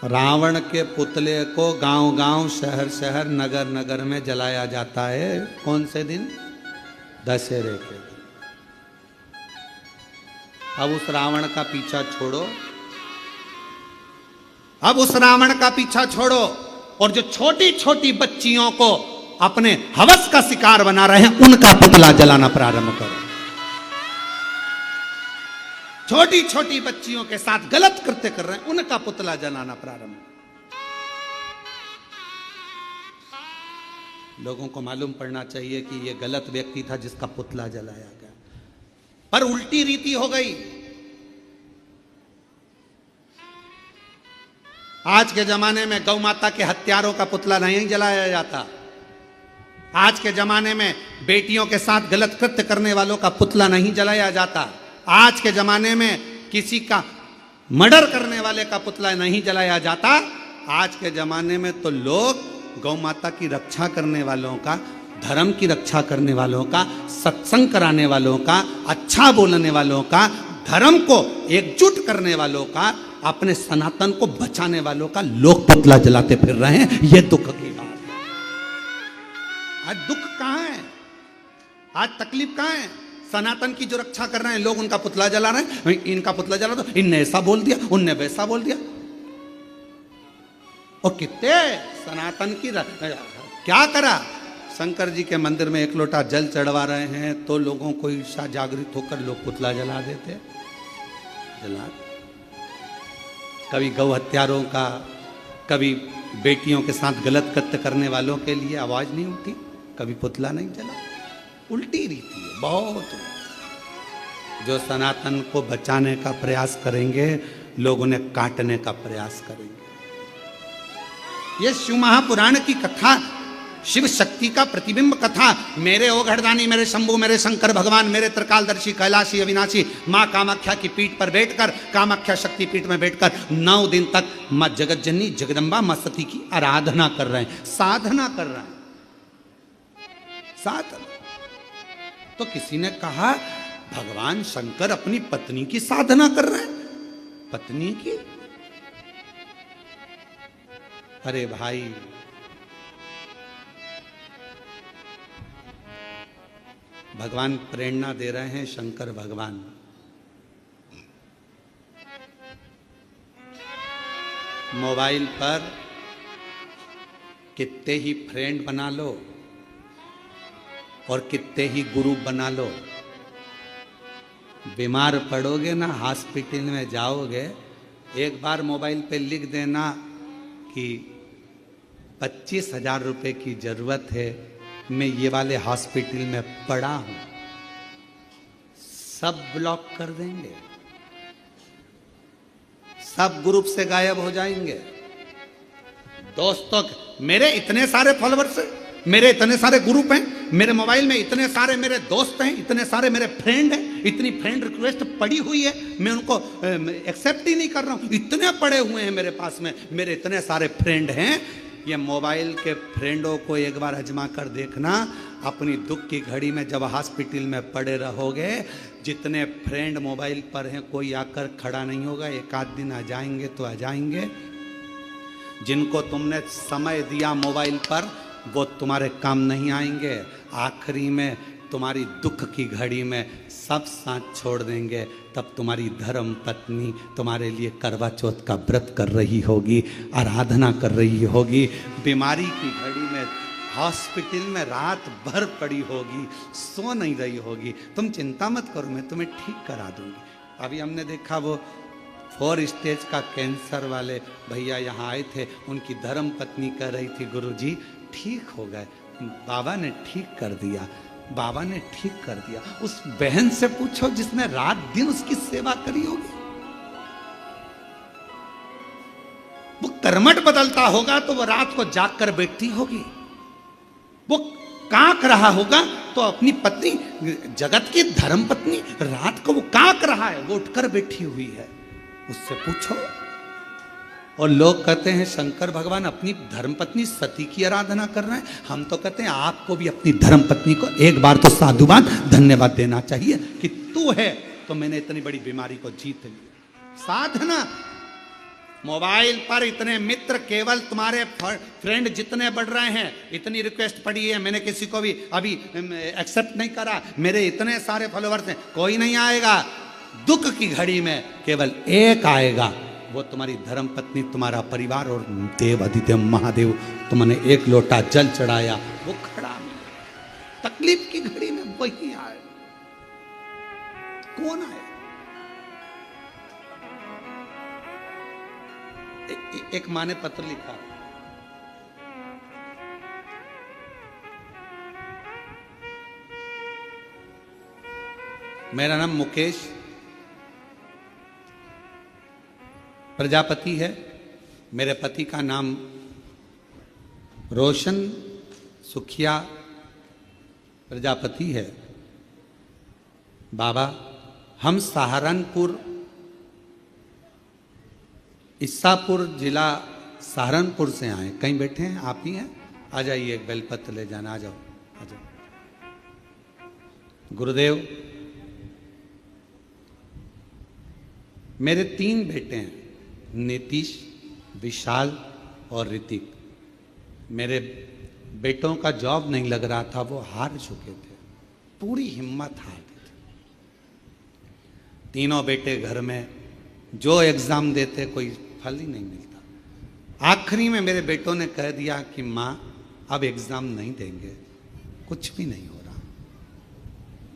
रावण के पुतले को गांव गांव, शहर शहर, नगर नगर में जलाया जाता है। कौन से दिन? दशहरे के दिन। अब उस रावण का पीछा छोड़ो, अब उस रावण का पीछा छोड़ो, और जो छोटी छोटी बच्चियों को अपने हवस का शिकार बना रहे हैं, उनका पुतला जलाना प्रारंभ करो। छोटी छोटी बच्चियों के साथ गलत कृत्य कर रहे हैं, उनका पुतला जलाना प्रारंभ। लोगों को मालूम पड़ना चाहिए कि यह गलत व्यक्ति था जिसका पुतला जलाया गया, पर उल्टी रीति हो गई। आज के जमाने में गौ माता के हत्यारों का पुतला नहीं जलाया जाता। आज के जमाने में बेटियों के साथ गलत कृत्य करने वालों का पुतला नहीं जलाया जाता। आज के जमाने में किसी का मर्डर करने वाले का पुतला नहीं जलाया जाता। आज के जमाने में तो लोग गौ माता की रक्षा करने वालों का, धर्म की रक्षा करने वालों का, सत्संग कराने वालों का, अच्छा बोलने वालों का, धर्म को एकजुट करने वालों का, अपने सनातन को बचाने वालों का लोग पुतला जलाते फिर रहे हैं। यह दुख की बात है। आज दुख कहां है? आज तकलीफ कहां है? सनातन की जो रक्षा कर रहे हैं लोग, उनका पुतला जला रहे हैं। इनका पुतला जला दो, इनने ऐसा बोल दिया, उनने वैसा बोल दिया। और कितने सनातन की क्या करा? शंकर जी के मंदिर में 1 लोटा जल चढ़वा रहे हैं तो लोगों को ईर्षा जागृत होकर लोग पुतला जला देते, जला। कभी गौ हत्यारों का, कभी बेटियों के साथ गलत कृत्य करने वालों के लिए आवाज नहीं उठी, कभी पुतला नहीं जला। उल्टी रीति है बहुत। जो सनातन को बचाने का प्रयास करेंगे, लोग उन्हें काटने का प्रयास करेंगे। ये शिव महापुराण की कथा शिव शक्ति का प्रतिबिंब कथा, मेरे ओघड़दानी, मेरे शंभु, मेरे शंकर भगवान, मेरे त्रिकालदर्शी, कैलाशी, अविनाशी माँ कामाख्या की पीठ पर बैठकर, कामाख्या शक्ति पीठ में बैठकर 9 दिन तक माँ जगत जननी जगदम्बा माँ सती की आराधना कर रहे हैं, साधना कर रहे हैं, साधना। तो किसी ने कहा भगवान शंकर अपनी पत्नी की साधना कर रहे हैं, पत्नी की? अरे भाई, भगवान प्रेरणा दे रहे हैं, शंकर भगवान। मोबाइल पर कितने ही फ्रेंड बना लो और कितने ही गुरु बना लो, बीमार पड़ोगे ना, हॉस्पिटल में जाओगे, एक बार मोबाइल पे लिख देना कि 25,000 रुपए की जरूरत है, मैं ये वाले हॉस्पिटल में पड़ा हूं, सब ब्लॉक कर देंगे, सब ग्रुप से गायब हो जाएंगे। दोस्तों, मेरे इतने सारे फॉलोअर्स हैं, मेरे इतने सारे ग्रुप हैं, मेरे मोबाइल में इतने सारे मेरे दोस्त हैं, इतने सारे मेरे फ्रेंड हैं, इतनी फ्रेंड रिक्वेस्ट पड़ी हुई है, मैं उनको एक्सेप्ट ही नहीं कर रहा हूं, इतने पड़े हुए हैं मेरे पास में, मेरे इतने सारे फ्रेंड हैं। ये मोबाइल के फ्रेंडों को एक बार आजमा कर देखना, अपनी दुख की घड़ी में जब हॉस्पिटल में पड़े रहोगे, जितने फ्रेंड मोबाइल पर हैं कोई आकर खड़ा नहीं होगा, एक आध दिन आ जाएंगे तो आ जाएंगे। जिनको तुमने समय दिया मोबाइल पर वो तुम्हारे काम नहीं आएंगे, आखिरी में तुम्हारी दुख की घड़ी में सब साथ छोड़ देंगे। तब तुम्हारी धर्म पत्नी तुम्हारे लिए करवा चौथ का व्रत कर रही होगी, आराधना कर रही होगी, बीमारी की घड़ी में हॉस्पिटल में रात भर पड़ी होगी, सो नहीं रही होगी। तुम चिंता मत करो, मैं तुम्हें ठीक करा दूंगी। अभी हमने देखा वो 4 स्टेज का कैंसर वाले भैया यहाँ आए थे, उनकी धर्म पत्नी कह रही थी गुरुजी ठीक हो गए, बाबा ने ठीक कर दिया, बाबा ने ठीक कर दिया। उस बहन से पूछो जिसने रात दिन उसकी सेवा करी होगी, वो कर्मठ बदलता होगा तो वो रात को जाग कर बैठती होगी, वो कांक रहा होगा तो अपनी पत्नी, जगत की धर्म पत्नी, रात को वो कांक रहा है, वो उठकर बैठी हुई है, उससे पूछो। और लोग कहते हैं शंकर भगवान अपनी धर्मपत्नी सती की आराधना कर रहे हैं, हम तो कहते हैं आपको भी अपनी धर्मपत्नी को एक बार तो साधुवाद धन्यवाद देना चाहिए कि तू है तो मैंने इतनी बड़ी बीमारी को जीत लिया। साधना, मोबाइल पर इतने मित्र, केवल तुम्हारे फ्रेंड जितने बढ़ रहे हैं, इतनी रिक्वेस्ट पड़ी है, मैंने किसी को भी अभी एक्सेप्ट नहीं करा, मेरे इतने सारे फॉलोअर्स हैं, कोई नहीं आएगा। दुख की घड़ी में केवल एक आएगा, वो तुम्हारी धर्म पत्नी, तुम्हारा परिवार और देव अधिदेव महादेव। तुमने एक लोटा जल चढ़ाया, वो खड़ा मिला। तकलीफ की घड़ी में वही आए, कौन आए? एक माँ ने पत्र लिखा, मेरा नाम मुकेश प्रजापति है, मेरे पति का नाम रोशन सुखिया प्रजापति है। बाबा, हम सहारनपुर, ईसापुर जिला सहारनपुर से आए। कहीं बैठे हैं? आप ही हैं? आ जाइए, एक बेलपत्र ले जाना, आ जाओ, आ जाओ। गुरुदेव, मेरे 3 बेटे हैं, नीतीश, विशाल और ऋतिक। मेरे बेटों का जॉब नहीं लग रहा था, वो हार चुके थे, पूरी हिम्मत हार गए थे। तीनों बेटे घर में, जो एग्जाम देते कोई फल ही नहीं मिलता। आखिरी में मेरे बेटों ने कह दिया कि माँ अब एग्जाम नहीं देंगे, कुछ भी नहीं हो रहा,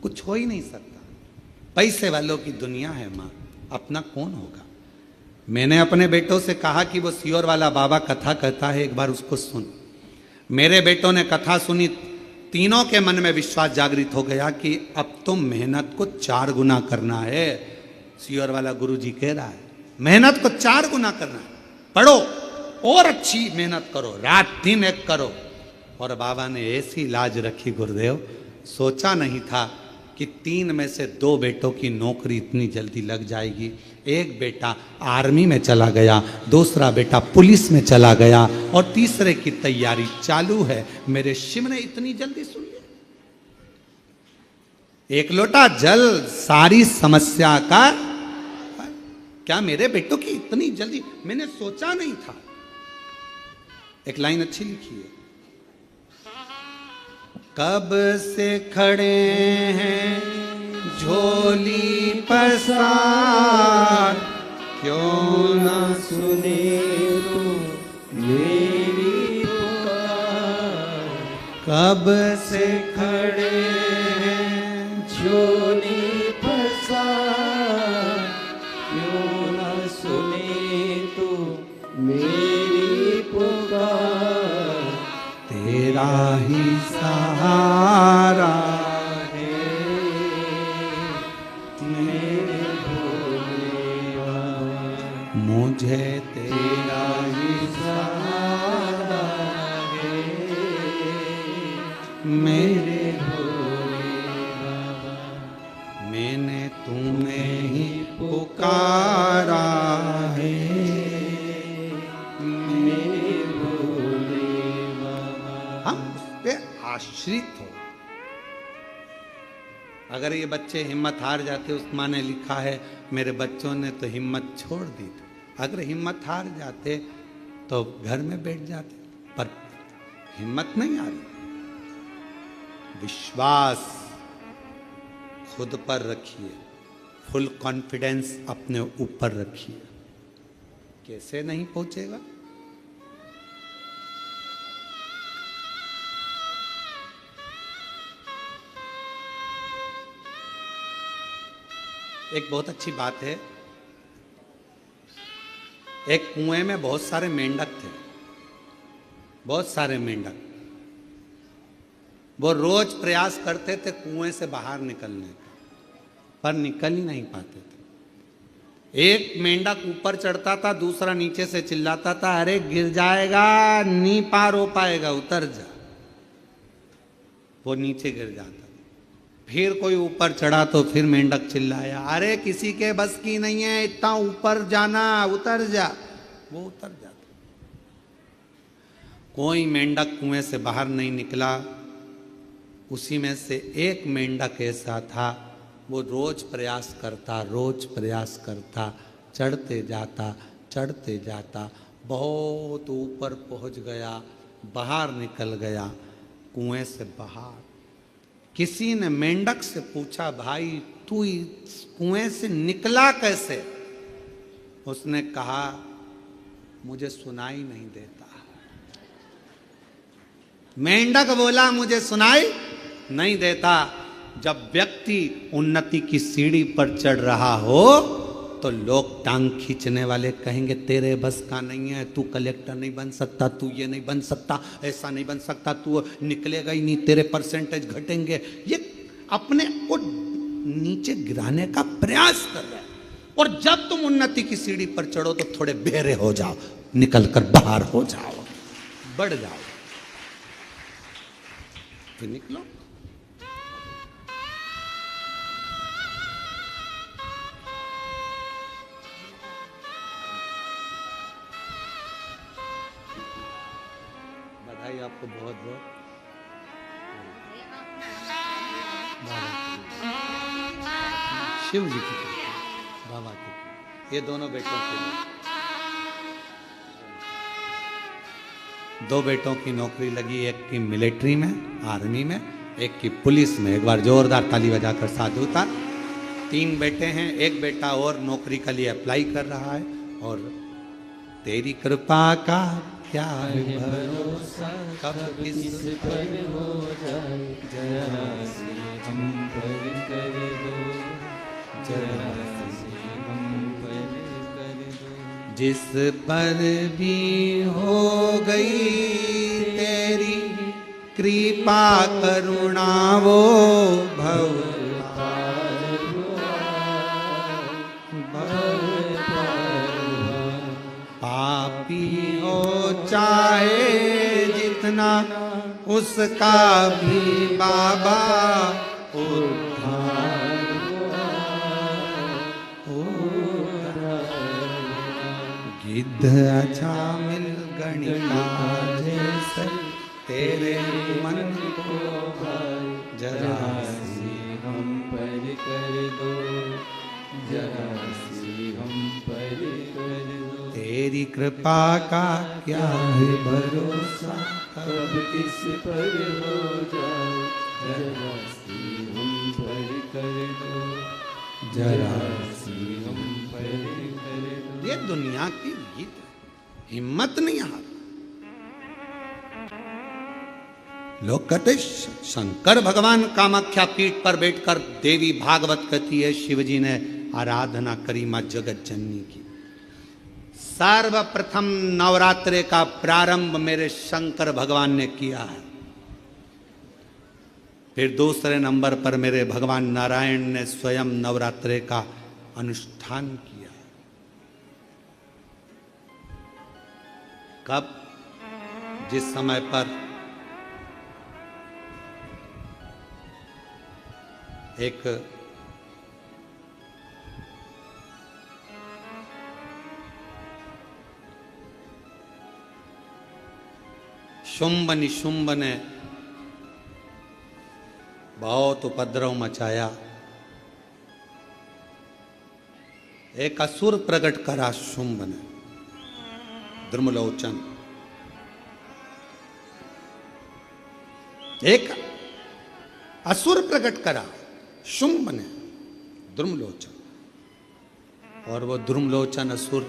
कुछ हो ही नहीं सकता, पैसे वालों की दुनिया है माँ, अपना कौन होगा। मैंने अपने बेटों से कहा कि वो सियोर वाला बाबा कथा कहता है, एक बार उसको सुन। मेरे बेटों ने कथा सुनी, तीनों के मन में विश्वास जागृत हो गया कि अब तो मेहनत को 4 गुना करना है। सियोर वाला गुरुजी कह रहा है मेहनत को 4 गुना करना है, पढ़ो और अच्छी मेहनत करो, रात दिन एक करो, और बाबा ने ऐसी लाज रखी गुरुदेव, सोचा नहीं था कि 3 में से 2 बेटों की नौकरी इतनी जल्दी लग जाएगी। एक बेटा आर्मी में चला गया, दूसरा बेटा पुलिस में चला गया और तीसरे की तैयारी चालू है। मेरे शिव ने इतनी जल्दी सुन लिया। एक लोटा जल सारी समस्या का। क्या मेरे बेटों की इतनी जल्दी, मैंने सोचा नहीं था। एक लाइन अच्छी लिखी है, कब से खड़े हैं झोली पसार, क्यों ना सुने तू मेरी पुकार। कब से खड़े हैं झोली पसार, क्यों ना सुने तू मेरी पुकार। तेरा ही सहारा है मेरे भोले बाबा, मुझे तेरा ही सहारा है मेरे भोले बाबा। मैंने तुम्हें ही पुकारा है मेरे भोले बाबा। हम उस पे आश्रित हो। अगर ये बच्चे हिम्मत हार जाते, उस्मान ने लिखा है मेरे बच्चों ने तो हिम्मत छोड़ दी थी। अगर हिम्मत हार जाते तो घर में बैठ जाते, पर हिम्मत नहीं हारी। विश्वास खुद पर रखिए, फुल कॉन्फिडेंस अपने ऊपर रखिए। कैसे नहीं पहुंचेगा? एक बहुत अच्छी बात है, एक कुएं में बहुत सारे मेंढक थे, बहुत सारे मेंढक। वो रोज प्रयास करते थे कुएं से बाहर निकलने का, पर निकल ही नहीं पाते थे। एक मेंढक ऊपर चढ़ता था, दूसरा नीचे से चिल्लाता था, अरे गिर जाएगा, नहीं पार हो पाएगा, उतर जा। वो नीचे गिर जाता। फिर कोई ऊपर चढ़ा तो फिर मेंढक चिल्लाया, अरे किसी के बस की नहीं है इतना ऊपर जाना, उतर जा। वो उतर जाता। कोई मेंढक कुएं से बाहर नहीं निकला। उसी में से एक मेंढक ऐसा था, वो रोज प्रयास करता, चढ़ते जाता, बहुत ऊपर पहुंच गया, बाहर निकल गया कुएं से बाहर। किसी ने मेंढक से पूछा, भाई तू इस कुएं से निकला कैसे? उसने कहा, मुझे सुनाई नहीं देता। मेंढक बोला, मुझे सुनाई नहीं देता। जब व्यक्ति उन्नति की सीढ़ी पर चढ़ रहा हो तो लोग टांग खींचने वाले कहेंगे, तेरे बस का नहीं है, तू कलेक्टर नहीं बन सकता, तू ये नहीं बन सकता, ऐसा नहीं बन सकता, तू निकलेगा ही नहीं, तेरे परसेंटेज घटेंगे। ये अपने को नीचे गिराने का प्रयास कर रहा है। और जब तुम उन्नति की सीढ़ी पर चढ़ो तो थोड़े बेरे हो जाओ, निकल कर बाहर हो जाओ, बढ़ जाओ, फिर निकलो। बधाई आपको बहुत बहुत। शिव जी की कृपा, बाबा की। ये दोनों बेटों के लिए 2 बेटों की नौकरी लगी, एक की मिलिट्री में, आर्मी में, एक की पुलिस में। एक बार जोरदार ताली बजाकर साधु था। 3 बेटे हैं, एक बेटा और नौकरी के लिए अप्लाई कर रहा है। और तेरी कृपा का क्या है भरोसा, कब किस पर हो जाए, जरा से हम पर कर दो, जरा से हम पर कर दो। जिस पर भी हो गई तेरी कृपा करुणा, वो भव पापी हो चाहे जितना, उसका भी बाबा उद्धार गिद्ध अच्छा मिल गणिका जैसे तेरे मन को जरा सी हम पर कर दो, जरा सी हम पर कर दो। तेरी कृपा का क्या है भरोसा, कब किस पर हो जाए, जरा सी हम पर कर दो, जरा सी हम पर कर दो। ये दुनिया की रीत है, हिम्मत नहीं हार। लोग कहते शंकर भगवान कामाख्या पीठ पर बैठकर देवी भागवत कहती है शिवजी ने आराधना करी मां जगत जननी की। सर्वप्रथम नवरात्रे का प्रारंभ मेरे शंकर भगवान ने किया है। फिर दूसरे नंबर पर मेरे भगवान नारायण ने स्वयं नवरात्रे का अनुष्ठान किया। कब? जिस समय पर एक शुंभ निशुंभ ने बहुत उपद्रव मचाया। एक असुर प्रकट करा शुंभ ने, द्रुमलोचन। एक असुर प्रकट करा शुंभ ने, द्रुमलोचन। और वो द्रुमलोचन असुर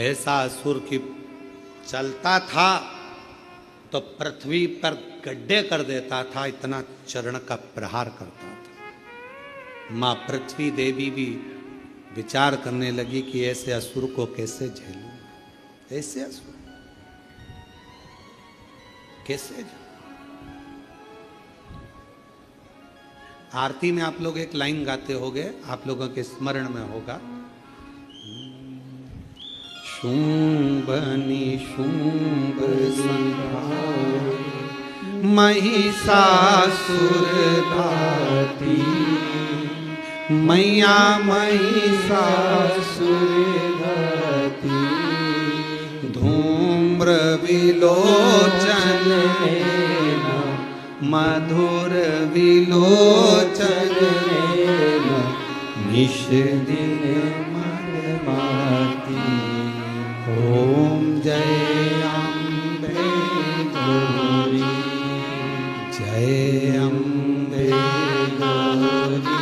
ऐसा असुर की चलता था तो पृथ्वी पर गड्ढे कर देता था, इतना चरण का प्रहार करता था। मां पृथ्वी देवी भी विचार करने लगी कि ऐसे असुर को कैसे झेलूं, ऐसे असुर कैसे झेलूं। आरती में आप लोग एक लाइन गाते होगे, आप लोगों के स्मरण में होगा, शुंभ निशुंभ संहार महिषासुर घाती, मैया महिषासुर घाती, धूम्र विलोचन मधुर विलोचन निश दिन मन माती। ओम जय अम्बे गौरी, जय अम्बे गौरी,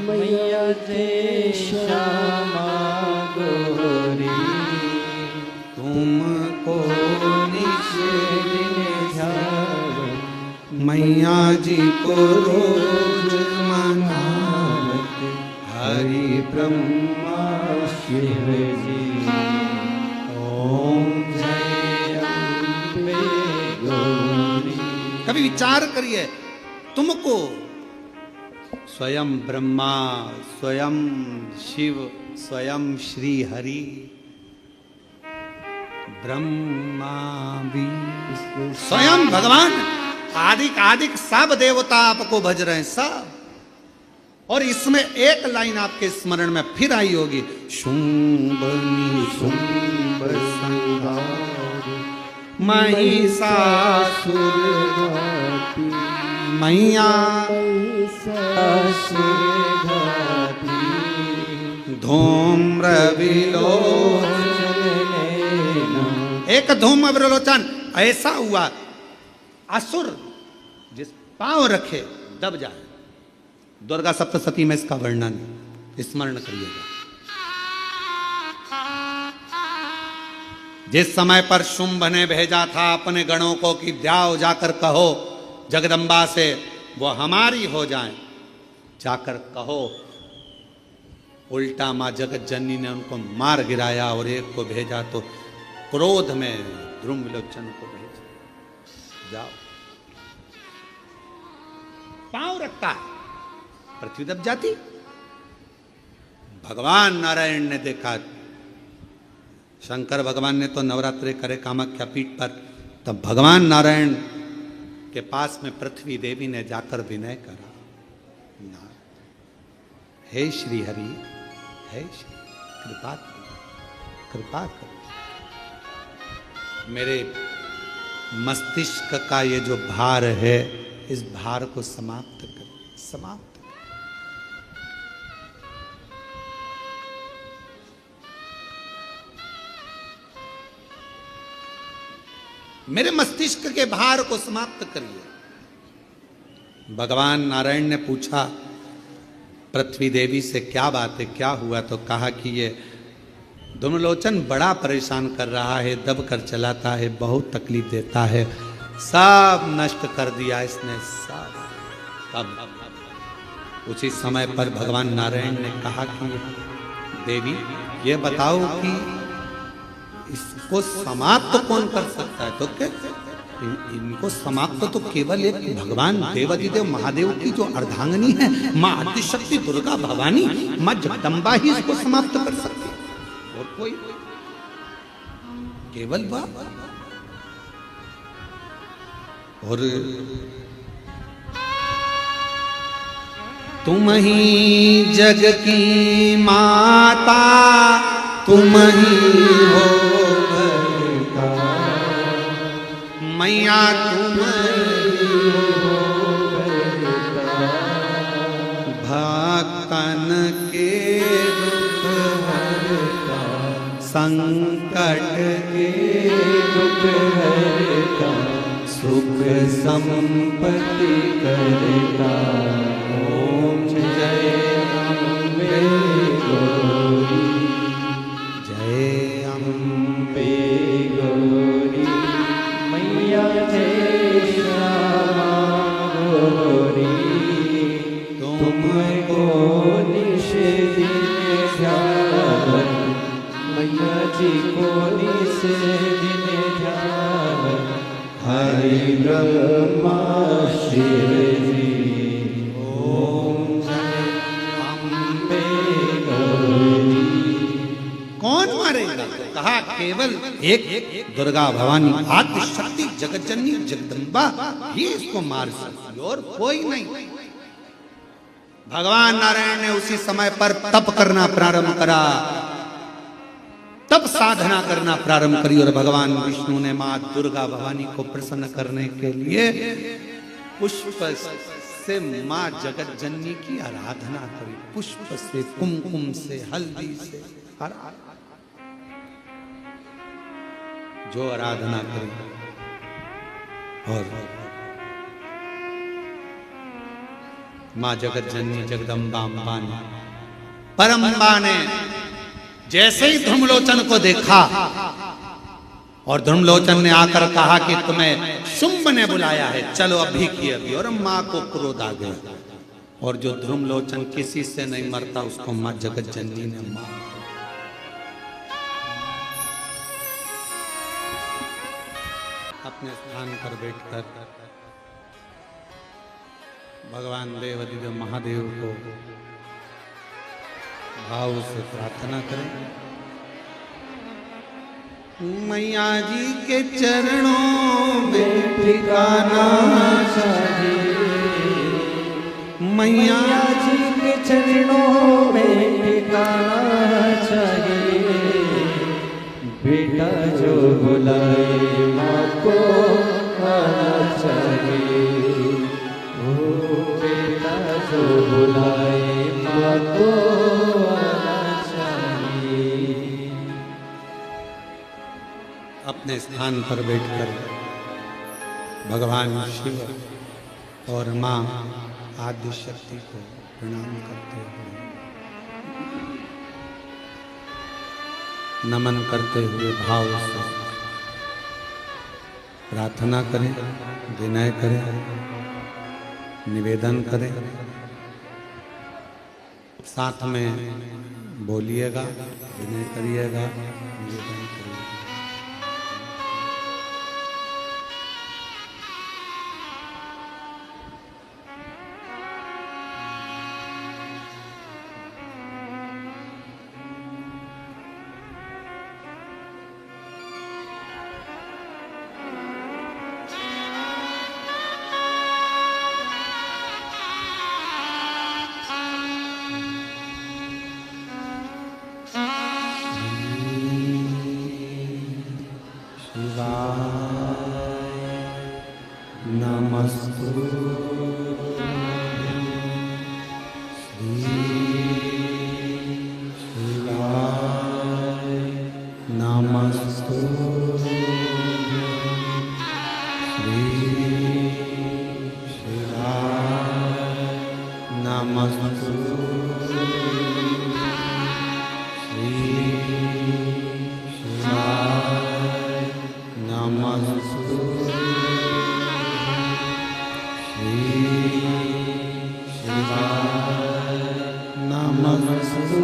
मैया जय श्यामा गौरी, तुमको निश दिन ध्यान मैया जी को रोज मनावत, हरि ब्रह्मा शिव जी। ओम जय अम्बे गौरी। कभी विचार करिए, तुमको स्वयं ब्रह्मा, स्वयं शिव, स्वयं श्री हरि ब्रह्मा भी, स्वयं भगवान आदिक आदिक सब देवता आपको भज रहे हैं सब। और इसमें एक लाइन आपके स्मरण में फिर आई होगी, शुंभ निशुंभ संहार महिषासुर घाती, मैया महिषासुर घाती, धूम्र विलोचन। एक धूम्र विलोचन ऐसा हुआ, असुर जिस पांव रखे दब जाए। दुर्गा सप्तशती में इसका वर्णन स्मरण करिएगा। जिस समय पर शुंभ ने भेजा था अपने गणों को कि जाओ जाकर कहो जगदम्बा से वो हमारी हो जाए, जाकर कहो, उल्टा मां जगत जननी ने उनको मार गिराया और एक को भेजा तो क्रोध में द्रुमलोचन को भेजा, जाओ। पांव रखता है, पृथ्वी दब जाती। भगवान नारायण ने देखा, शंकर भगवान ने तो नवरात्रे करे कामाख्या पीठ पर, तब भगवान नारायण के पास में पृथ्वी देवी ने जाकर विनय करा, ना, हे श्री हरि, हे श्री, कृपा करो, कृपा करो, मेरे मस्तिष्क का ये जो भार है, इस भार को समाप्त कर, समाप्त। मेरे मस्तिष्क के भार को समाप्त करिए। भगवान नारायण ने पूछा पृथ्वी देवी से, क्या बात है, क्या हुआ? तो कहा कि ये धूम्रलोचन बड़ा परेशान कर रहा है, दब कर चलाता है, बहुत तकलीफ देता है, सब नष्ट कर दिया इसने, सब। तब उसी समय पर भगवान नारायण ने कहा कि देवी ये बताओ कि इसको समाप्त कौन कर सकता है? तो क्या इनको समाप्त तो केवल एक भगवान देवाधिदेव महादेव की जो अर्धांगिनी है, माँ आदिशक्ति दुर्गा भवानी, माँ जगदम्बा ही इसको समाप्त कर सकती है, और कोई केवल वह। और तुम ही जग की माता, तुम ही हो मैया, तुम भक्तन के दुख हरता, संकट के दुख हरता, सुख संपत्ति करता। ओम जय अम्बे गौरी, जय अम्बे गौरी, मैया जय श्यामा गौरी, तुमको निश दिन ध्यान, मैया जी को निश दिन ध्यान, हरि ब्रह्मा शिव जी, ओम जय अम्बे गौरी। कौन मारेगा? कहा केवल एक दुर्गा भवानी आदि शक्ति जगतजननी जगदम्बा ही इसको मार सकती, और कोई नहीं। भगवान नारायण ने उसी समय पर तप करना प्रारंभ करा, तप साधना करना प्रारंभ करी, और भगवान विष्णु ने मां दुर्गा भवानी को प्रसन्न करने के लिए पुष्प से मां जगतजननी की आराधना करी, पुष्प से, कुमकुम से, हल्दी से, जो आराधना करी। और मां जगतजननी जगदम्बा अम्बा ने, परम्बा ने जैसे ही धूम्रलोचन को देखा, और धूम्रलोचन ने आकर कहा कि तुम्हें शुंभ ने बुलाया है, चलो अभी की अभी, और मां को क्रोध आ गया, और जो धूम्रलोचन किसी से नहीं मरता उसको मां जगतजननी ने मारा। अपने स्थान पर बैठकर भगवान देवाधिदेव महादेव को भाव से प्रार्थना करें। मैया जी के चरणों में ठिकाना चाहिए, मैया जी के चरणों में ठिकाना चाहिए, बेटा जो बुलाए माँ को आना चाहिए, ओ बेटा जो बुलाए माँ को आना चाहिए। अपने स्थान पर बैठकर भगवान शिव और माँ आदि शक्ति को प्रणाम करते हुए, नमन करते हुए भाव से प्रार्थना करें, विनय करें, निवेदन करें, साथ में बोलिएगा, विनय करिएगा, निवेदन करिएगा। नमस्तु नमस्तु नमस्तु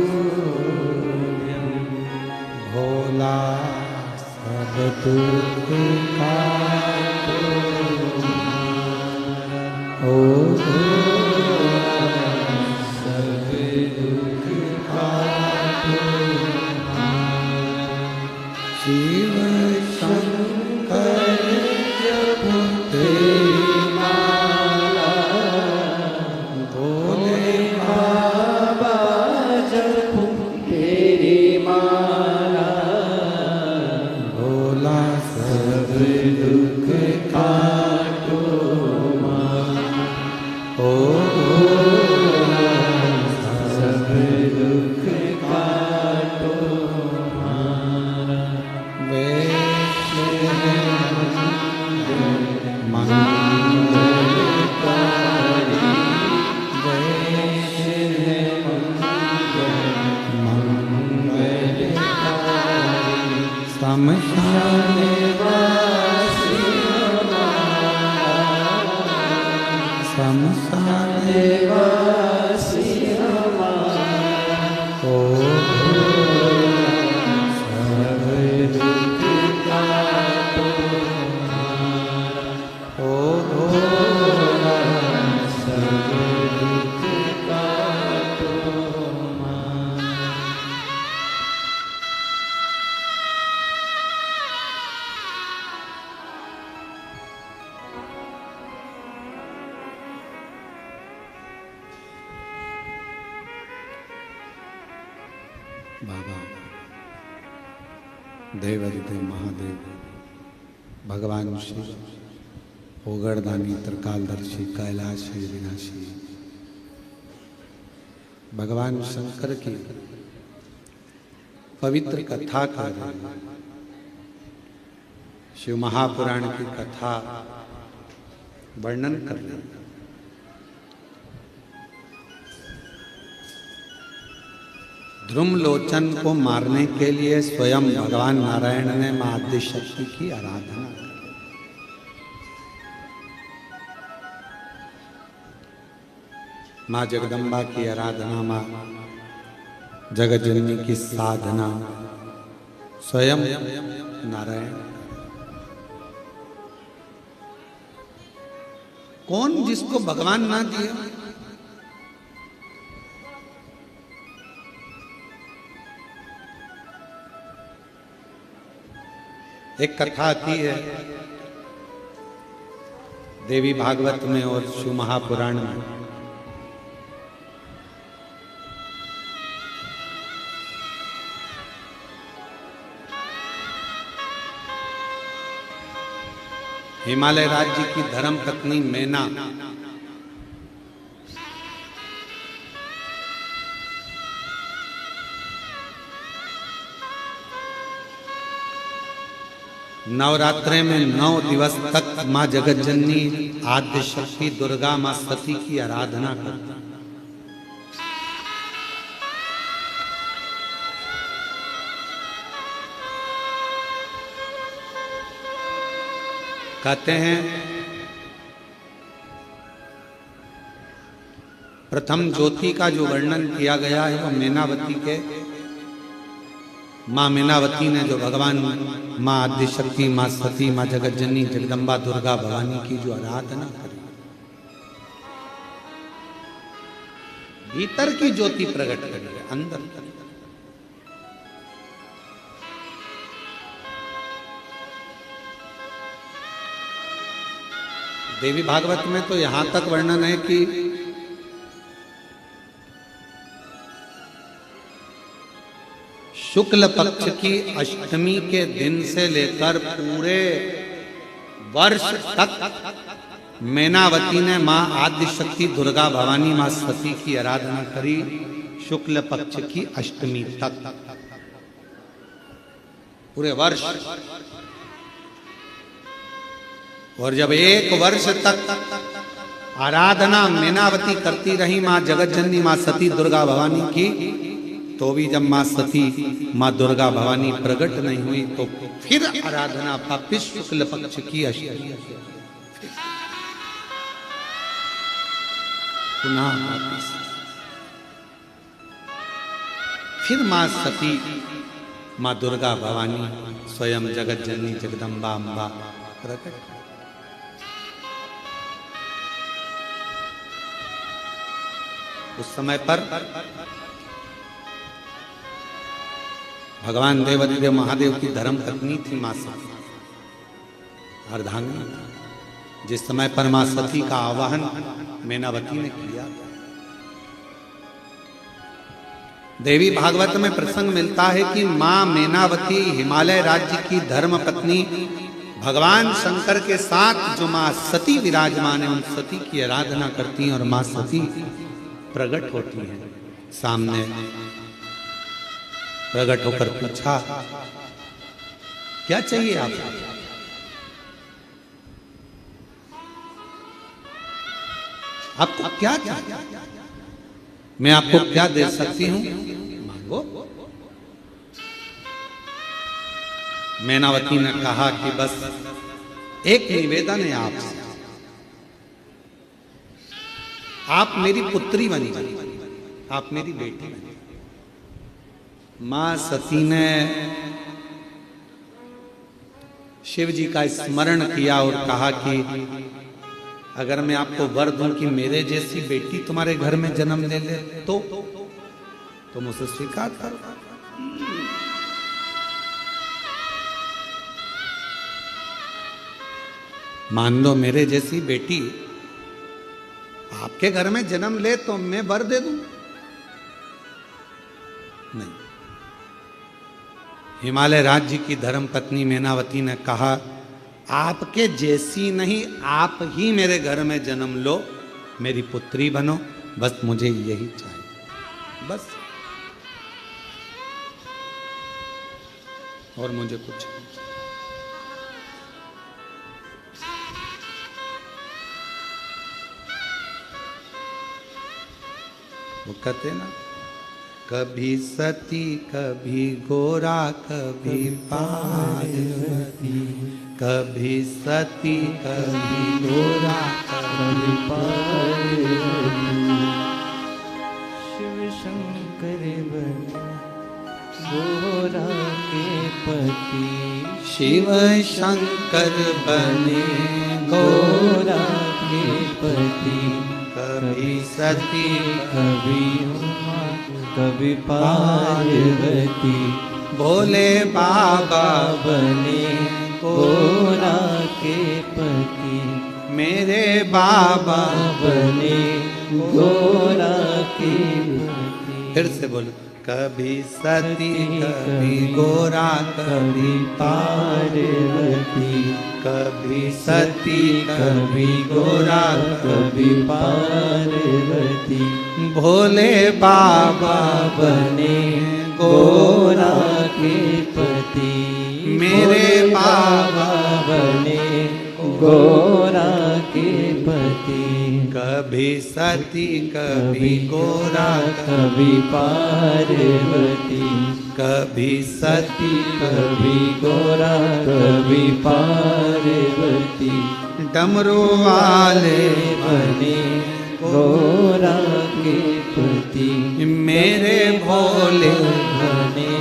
भोला सब दुख का ओ सब दुख का शिव शंकर जप तेरी माला भोले बाबा जप तेरी माला भोला सब दुख काटो ओ सब दुख काटो बाबा देवाधिदेव महादेव भगवान शिव ओगरदानी त्रिकालदर्शी कैलाशी विनाशी भगवान शंकर की पवित्र कथा कर रहे हैं। शिव महापुराण की कथा वर्णन कर रहे हैं। ध्रुमलोचन को मारने के लिए स्वयं भगवान नारायण ने मां आदिशक्ति की आराधना की। मां जगदम्बा की आराधना, मां जगत जननी की साधना स्वयं नारायण। कौन जिसको भगवान ना दिया? एक कथा आती है देवी भागवत में और शिव महापुराण में। हिमालय राज्य की धर्म पत्नी मैना नवरात्रे में 9 दिवस तक मां जगतजननी आद्य शक्ति दुर्गा मां सती की आराधना करती। कहते हैं प्रथम ज्योति का जो वर्णन किया गया है वो मीनावती के मां मीनावती ने जो भगवान मां आदिशक्ति, मां सती, मां जगतजननी जगदम्बा दुर्गा भवानी की जो आराधना करी, भीतर की ज्योति प्रकट करी है, अंदर। देवी भागवत में तो यहां तक वर्णन है कि शुक्ल पक्ष की अष्टमी के दिन से लेकर पूरे वर्ष तक मैनावती ने मां आदिशक्ति दुर्गा भवानी मां सती की आराधना करी। शुक्ल पक्ष की अष्टमी तक पूरे वर्ष। और जब 1 वर्ष तक आराधना मैनावती करती रही माँ जगत जननी माँ सती दुर्गा भवानी की, तो भी जब माँ सती माँ दुर्गा भवानी प्रकट नहीं हुई तो फिर आराधना वापिस शुक्ल पक्ष की अष्टमी पुनः वापिस फिर माँ सती माँ दुर्गा भवानी स्वयं जगत जननी जगदम्बा अम्बा प्रकट। उस समय पर भगवान देवादिदेव महादेव की धर्म पत्नी थी मां सती, अर्धांगिनी, जिस समय पर मां सती का आवाहन मैनावती ने किया। देवी भागवत में प्रसंग मिलता है कि मां मैनावती हिमालय राज्य की धर्म पत्नी भगवान शंकर के साथ जो मां सती विराजमान है उन सती की आराधना करती हैं और मां सती प्रकट होती हैं सामने। प्रकट होकर पूछा क्या चाहिए आपको? आपको क्या चाहिए? मैं आपको क्या दे सकती हूं, मांगो। मैनावती ने कहा कि बस एक निवेदन है आपसे, आप मेरी पुत्री बनी, आप मेरी बेटी बनी। मां सती ने शिव जी का स्मरण किया और कहा कि अगर मैं आपको वर दूं कि मेरे जैसी बेटी तुम्हारे घर में जन्म ले ले तो तुम उसे स्वीकार करो। मान लो मेरे जैसी बेटी आपके घर में जन्म ले तो मैं वर दे दूं? नहीं। हिमालय राज्य की धर्म पत्नी मैनावती ने कहा आपके जैसी नहीं, आप ही मेरे घर में जन्म लो, मेरी पुत्री बनो, बस मुझे यही चाहिए, बस और मुझे कुछ नहीं। वो कहते ना, कभी सती कभी गोरा कभी पार्वती, कभी सती कभी गोरा कभी पार्वती, शिव शंकर बने गोरा के पति, शिव शंकर बने गोरा के पति, कभी सती कभी उमा कभी पार्वती, भोले बाबा बने गोरा के पति, मेरे बाबा बने गोरा के पति। फिर से बोलो, कभी सती कभी गोरा कभी पार्वती, कभी सती कभी गोरा कभी पार्वती, भोले बाबा बने गोरा के पति, मेरे बाबा बने गोरा के पति, कभी सती कभी गोरा कभी पार्वती, कभी सती कभी गोरा कभी पार्वती, डमरू वाले बने गोरा के पति, मेरे भोले बने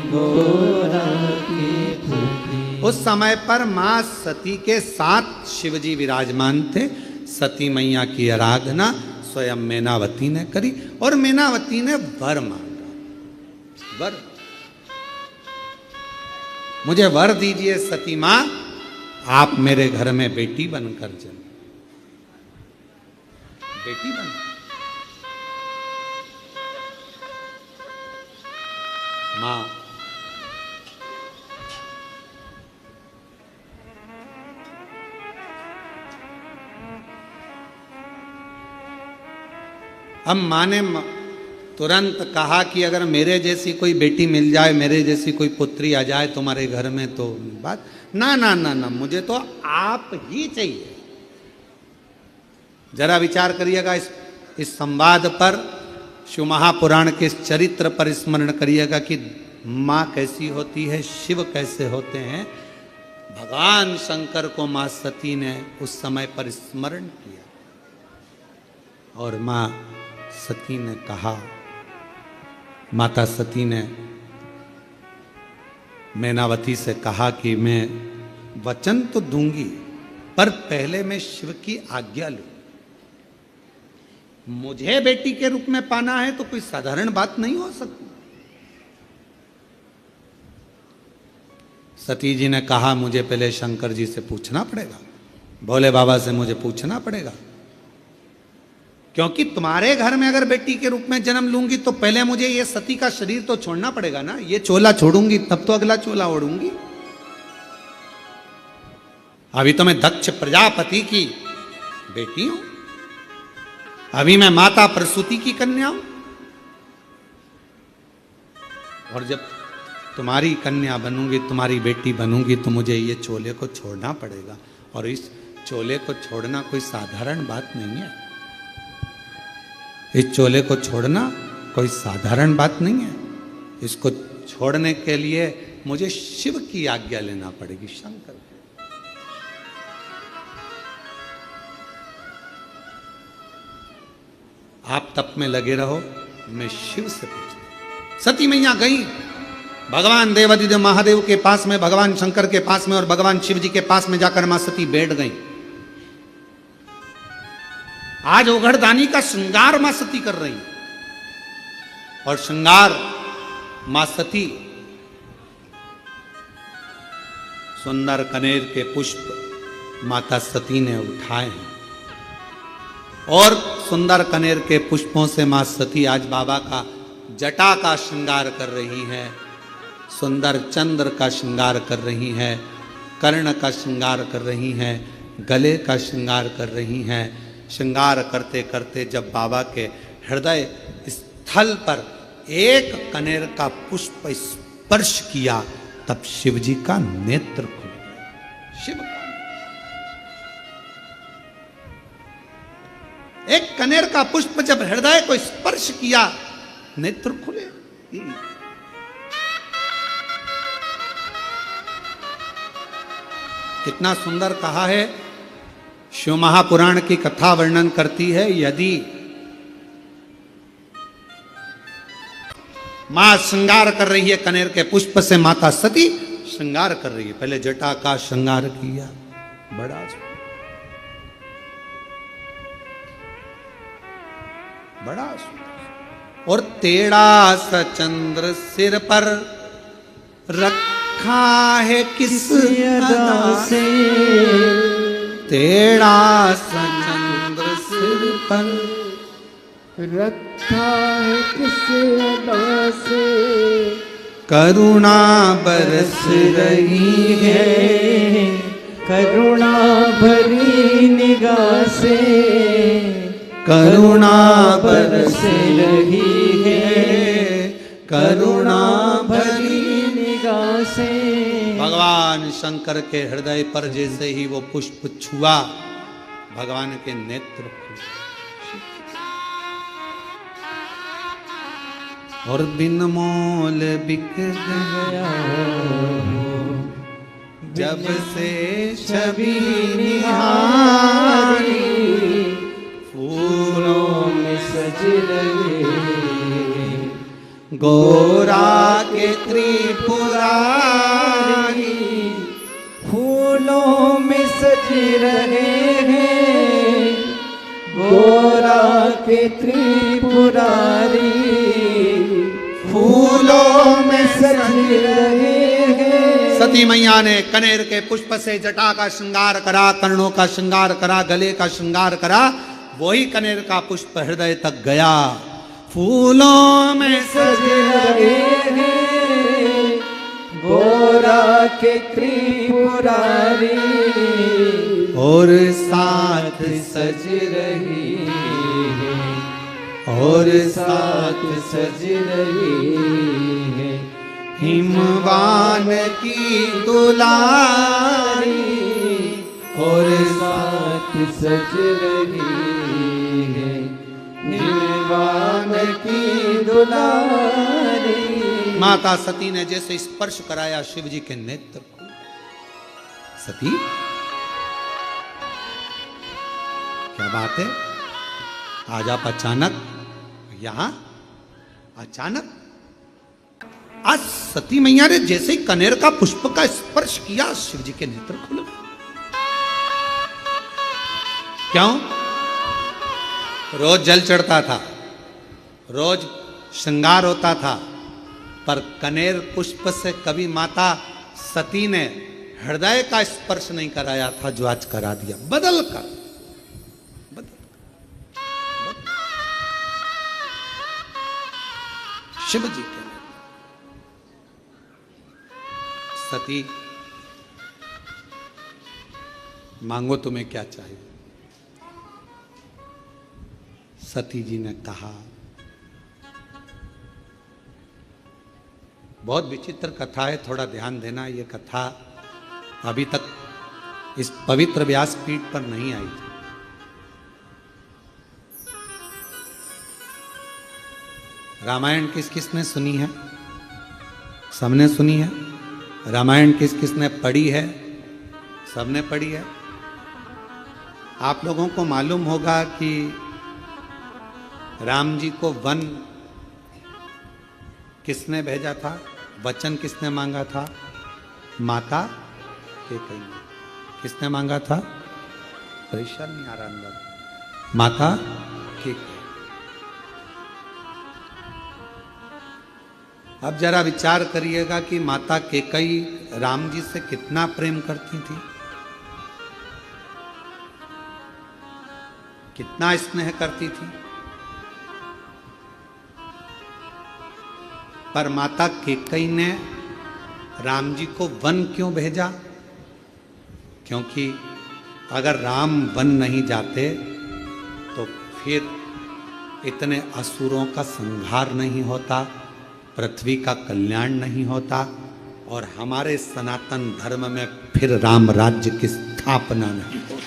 गोरा के पति। उस समय पर मां सती के साथ शिवजी विराजमान थे। सती मैया की आराधना स्वयं मैनावती ने करी और मैनावती ने वर मांगा, वर, मुझे वर दीजिए सती मां, आप मेरे घर में बेटी बनकर जन्म, बेटी बन। मां अब माँ ने तुरंत कहा कि अगर मेरे जैसी कोई बेटी मिल जाए, मेरे जैसी कोई पुत्री आ जाए तुम्हारे घर में तो बात, ना ना ना ना, मुझे तो आप ही चाहिए, जरा विचार करिएगा इस संवाद पर, शिव महापुराण के इस चरित्र पर स्मरण करिएगा कि माँ कैसी होती है, शिव कैसे होते हैं। भगवान शंकर को माँ सती ने उस समय पर स्मरण किया और माँ सती ने कहा, माता सती ने मैनावती से कहा कि मैं वचन तो दूंगी पर पहले मैं शिव की आज्ञा लूं। मुझे बेटी के रूप में पाना है तो कोई साधारण बात नहीं हो सकती। सती जी ने कहा, मुझे पहले शंकर जी से पूछना पड़ेगा, भोले बाबा से मुझे पूछना पड़ेगा, क्योंकि तुम्हारे घर में अगर बेटी के रूप में जन्म लूंगी तो पहले मुझे ये सती का शरीर तो छोड़ना पड़ेगा ना। ये चोला छोड़ूंगी तब तो अगला चोला ओढ़ूंगी। अभी तो मैं दक्ष प्रजापति की बेटी हूं, अभी मैं माता प्रसूति की कन्या हूं, और जब तुम्हारी कन्या बनूंगी, तुम्हारी बेटी बनूंगी तो मुझे ये चोले को छोड़ना पड़ेगा। और इस चोले को छोड़ना कोई साधारण बात नहीं है। इस चोले को छोड़ना कोई साधारण बात नहीं है। इसको छोड़ने के लिए मुझे शिव की आज्ञा लेना पड़ेगी, शंकर की। आप तप में लगे रहो, मैं शिव से पूछता। सती मैया गई भगवान देवादिदेव महादेव के पास में, भगवान शंकर के पास में और भगवान शिव जी के पास में जाकर मां सती बैठ गई। आज ओघड़दानी का श्रृंगार मां सती कर रही, और श्रृंगार मां सती सुंदर कनेर के पुष्प माता सती ने उठाए हैं, और सुंदर कनेर के पुष्पों से मां सती आज बाबा का जटा का श्रृंगार कर रही है, सुंदर चंद्र का श्रृंगार कर रही है, कर्ण का श्रृंगार कर रही हैं, गले का श्रृंगार कर रही हैं। श्रृंगार करते करते जब बाबा के हृदय स्थल पर एक कनेर का पुष्प स्पर्श किया तब शिव जी का नेत्र खुल गया। शिव का एक कनेर का पुष्प जब हृदय को स्पर्श किया, नेत्र खुले। कितना सुंदर कहा है। शिव महापुराण की कथा वर्णन करती है, यदि मां श्रृंगार कर रही है कनेर के पुष्प से, माता सती श्रृंगार कर रही है, पहले जटा का श्रृंगार किया, बड़ा बड़ा सुंदर, और टेढ़ा सा चंद्र सिर पर रखा है किस अदा से, टेढ़ा सा चंद्र सिर पर रखा है किस अदा से, करुणा बरस रही है, करुणा भरी निगाह से, करुणा बरस रही है, करुणा भरी निगाह से। भगवान शंकर के हृदय पर जैसे ही वो पुष्प छुआ, भगवान के नेत्र खुले, और बिन मोल बिक गया जब से छवि निहारी, फूलों में सज रहे गोरा के त्रिपुरारी, फूलों में सज रहे हैं गोरा के त्रिपुरारी, फूलों में सज रहे हैं। सती मैया ने कनेर के पुष्प से जटा का श्रृंगार करा, कर्णों का श्रृंगार करा, गले का श्रृंगार करा, वही कनेर का पुष्प हृदय तक गया। फूलों में सज रहे हैं गोरा के त्रिपुरारी, और साथ सज रही है, और साथ सज रही है हिमवान की दुलारी, और साथ सज रही की दुलारी। माता सती ने जैसे स्पर्श कराया शिव जी के नेत्र को। सती, क्या बात है, आज आप अचानक यहां, अचानक? आज सती मैया ने जैसे ही कनेर का पुष्प का स्पर्श किया, शिव जी के नेत्र खुल गए। क्यों? रोज जल चढ़ता था, रोज श्रृंगार होता था, पर कनेर पुष्प से कभी माता सती ने हृदय का स्पर्श नहीं कराया था, जो आज करा दिया, बदल कर। शिव जी के सती, मांगो तुम्हें क्या चाहिए? सती जी ने कहा, बहुत विचित्र कथा है, थोड़ा ध्यान देना। ये कथा अभी तक इस पवित्र व्यासपीठ पर नहीं आई थी। रामायण किस किसने सुनी है? सबने सुनी है। रामायण किस किसने पढ़ी है? सबने पढ़ी है। आप लोगों को मालूम होगा कि राम जी को वन किसने भेजा था? वचन किसने मांगा था? माता कैकेयी ने। किसने मांगा था? परेशान नहीं आ रहा अंदर। माता कैकेयी। अब जरा विचार करिएगा कि माता कैकेयी राम जी से कितना प्रेम करती थी, कितना स्नेह करती थी। पर माता कैकेयी ने राम जी को वन क्यों भेजा? क्योंकि अगर राम वन नहीं जाते तो फिर इतने असुरों का संहार नहीं होता, पृथ्वी का कल्याण नहीं होता, और हमारे सनातन धर्म में फिर राम राज्य की स्थापना नहीं होती।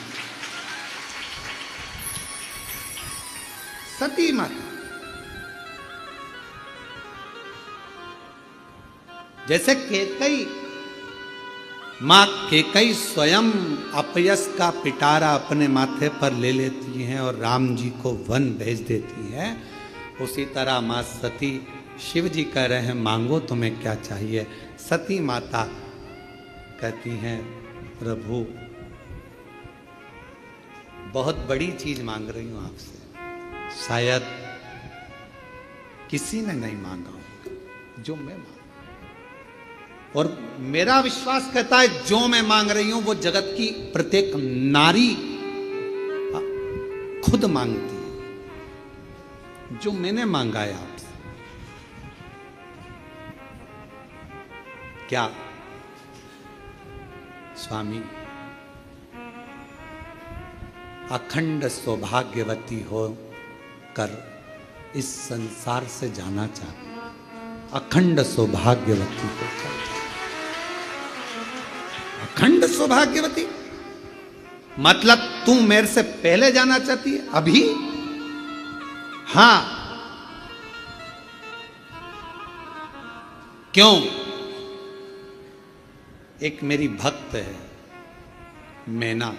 सती माता, जैसे कैकेयी, मां कैकेयी स्वयं अपयस का पिटारा अपने माथे पर ले लेती हैं और राम जी को वन भेज देती हैं, उसी तरह मां सती, शिव जी कह रहे हैं मांगो तुम्हें क्या चाहिए। सती माता कहती हैं प्रभु बहुत बड़ी चीज मांग रही हूं आपसे, शायद किसी ने नहीं मांगा होगा जो मैं मांग, और मेरा विश्वास कहता है जो मैं मांग रही हूं वो जगत की प्रत्येक नारी खुद मांगती है, जो मैंने मांगा है आपसे। क्या स्वामी अखंड सौभाग्यवती हो कर इस संसार से जाना चाहती, अखंड सौभाग्यवती होकर, अखंड सौभाग्यवती मतलब तू मेरे से पहले जाना चाहती है अभी? हां, क्यों? एक मेरी भक्त है मैना,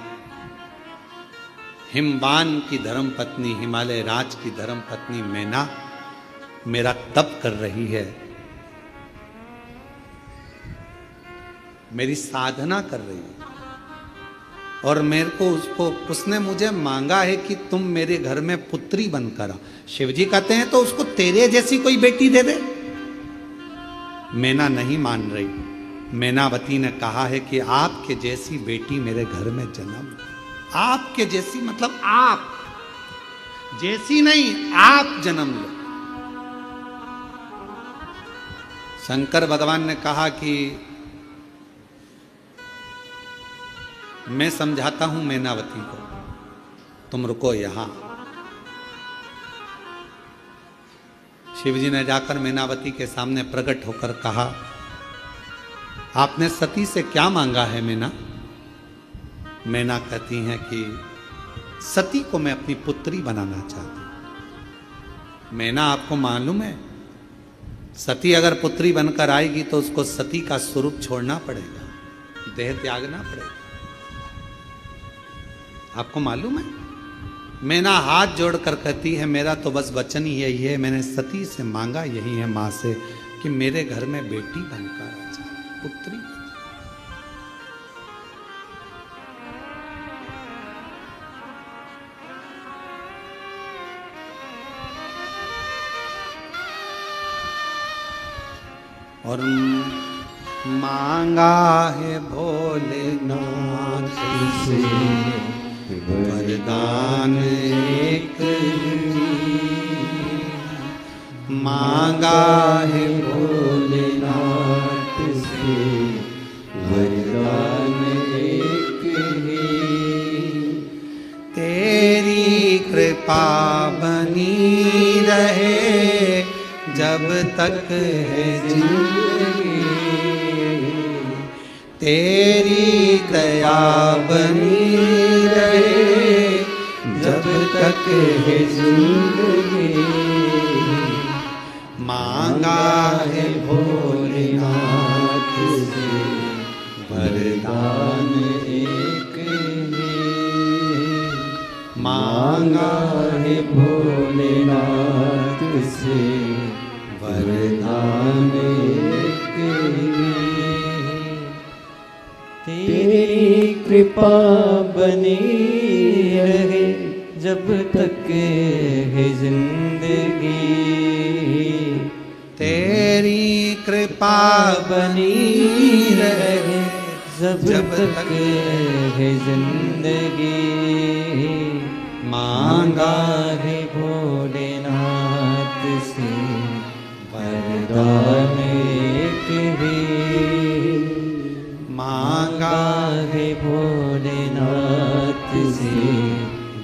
हिमवान की धर्म पत्नी, हिमालय राज की धर्म पत्नी मैना मेरा तप कर रही है, मेरी साधना कर रही है, और मेरे को उसने मुझे मांगा है कि तुम मेरे घर में पुत्री बनकर आ। शिव जी कहते हैं तो उसको तेरे जैसी कोई बेटी दे दे। मैना नहीं मान रही। मैनावती ने कहा है कि आपके जैसी बेटी मेरे घर में जन्म, आपके जैसी मतलब आप जैसी नहीं, आप जन्म लो। शंकर भगवान ने कहा कि मैं समझाता हूं मैनावती को, तुम रुको यहां। शिवजी ने जाकर मैनावती के सामने प्रकट होकर कहा, आपने सती से क्या मांगा है मैना? मैना कहती हैं कि सती को मैं अपनी पुत्री बनाना चाहती हूं। मैना आपको मालूम है, सती अगर पुत्री बनकर आएगी तो उसको सती का स्वरूप छोड़ना पड़ेगा, देह त्यागना पड़ेगा। आपको मालूम है? मैना हाथ जोड़कर कहती है मेरा तो बस वचन ही यही है, मैंने सती से मांगा यही है मां से कि मेरे घर में बेटी बनकर आ जाए, पुत्री। और मांगा है भोलेनाथ से वरदान एक ही, मांगा है भोलेनाथ से वरदान एक ही। तेरी कृपा बनी रहे जब तक है जिंदगी, तेरी दया बनी रहे जब तक है जिंदगी। मांगा है भोलेनाथ से वरदान एक ही, मांगा है भोलेनाथ से वरदान एक ही। तेरी कृपा बनी रहे जब तक है जिंदगी, तेरी कृपा बनी रहे जब तक है जिंदगी। मांगा है भोलेनाथ से वरदान एक ही, मांगा है भोलेनाथ से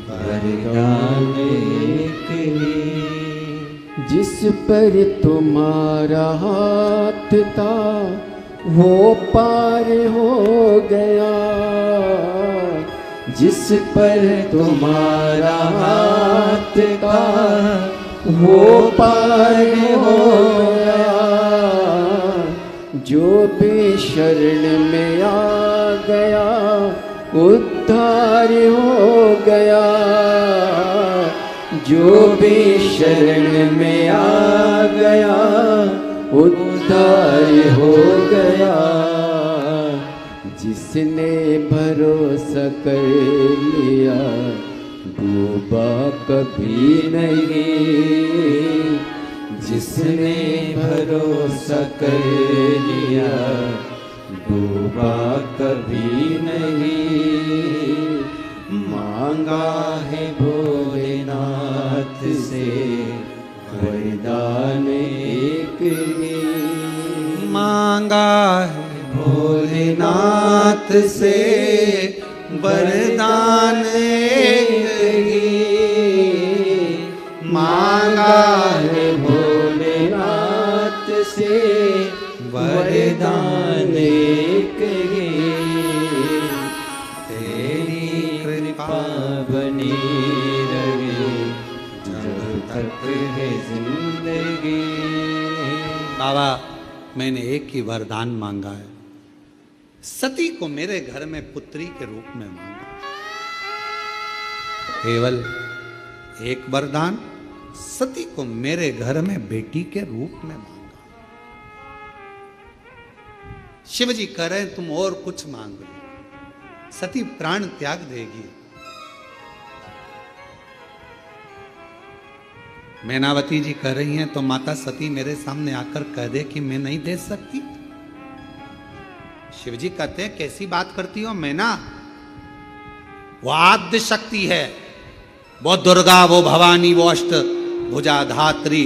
वरदान एक ही। जिस पर तुम्हारा हाथ था वो पार हो गया, जिस पर तुम्हारा हाथ था वो पार हो गया। जो भी शरण में आ गया उद्धार हो गया, जो भी शरण में आ गया उद्धार हो गया। जिसने भरोसा कर लिया डूबा कभी नहीं, जिसने भरोसा कर लिया डूबा कभी नहीं। मांगा है भोलेनाथ से वरदान एक ही, मांगा है भोलेनाथ से वरदान एक ही, मांगा है भोलेनाथ से वरदान एक ही। तेरी कृपा बनी रहे जब तक है जिंदगी। बाबा मैंने एक ही वरदान मांगा है, सती को मेरे घर में पुत्री के रूप में मांगा, केवल एक वरदान, सती को मेरे घर में बेटी के रूप में मांगा। शिव जी कह रहे हैं तुम और कुछ मांग लो, सती प्राण त्याग देगी। मैनावती जी कह रही हैं तो माता सती मेरे सामने आकर कह दे कि मैं नहीं दे सकती। शिव जी कहते हैं कैसी बात करती हो मैना, वो आद्य शक्ति है, वो दुर्गा, वो भवानी, वो अष्ट भुजा धात्री,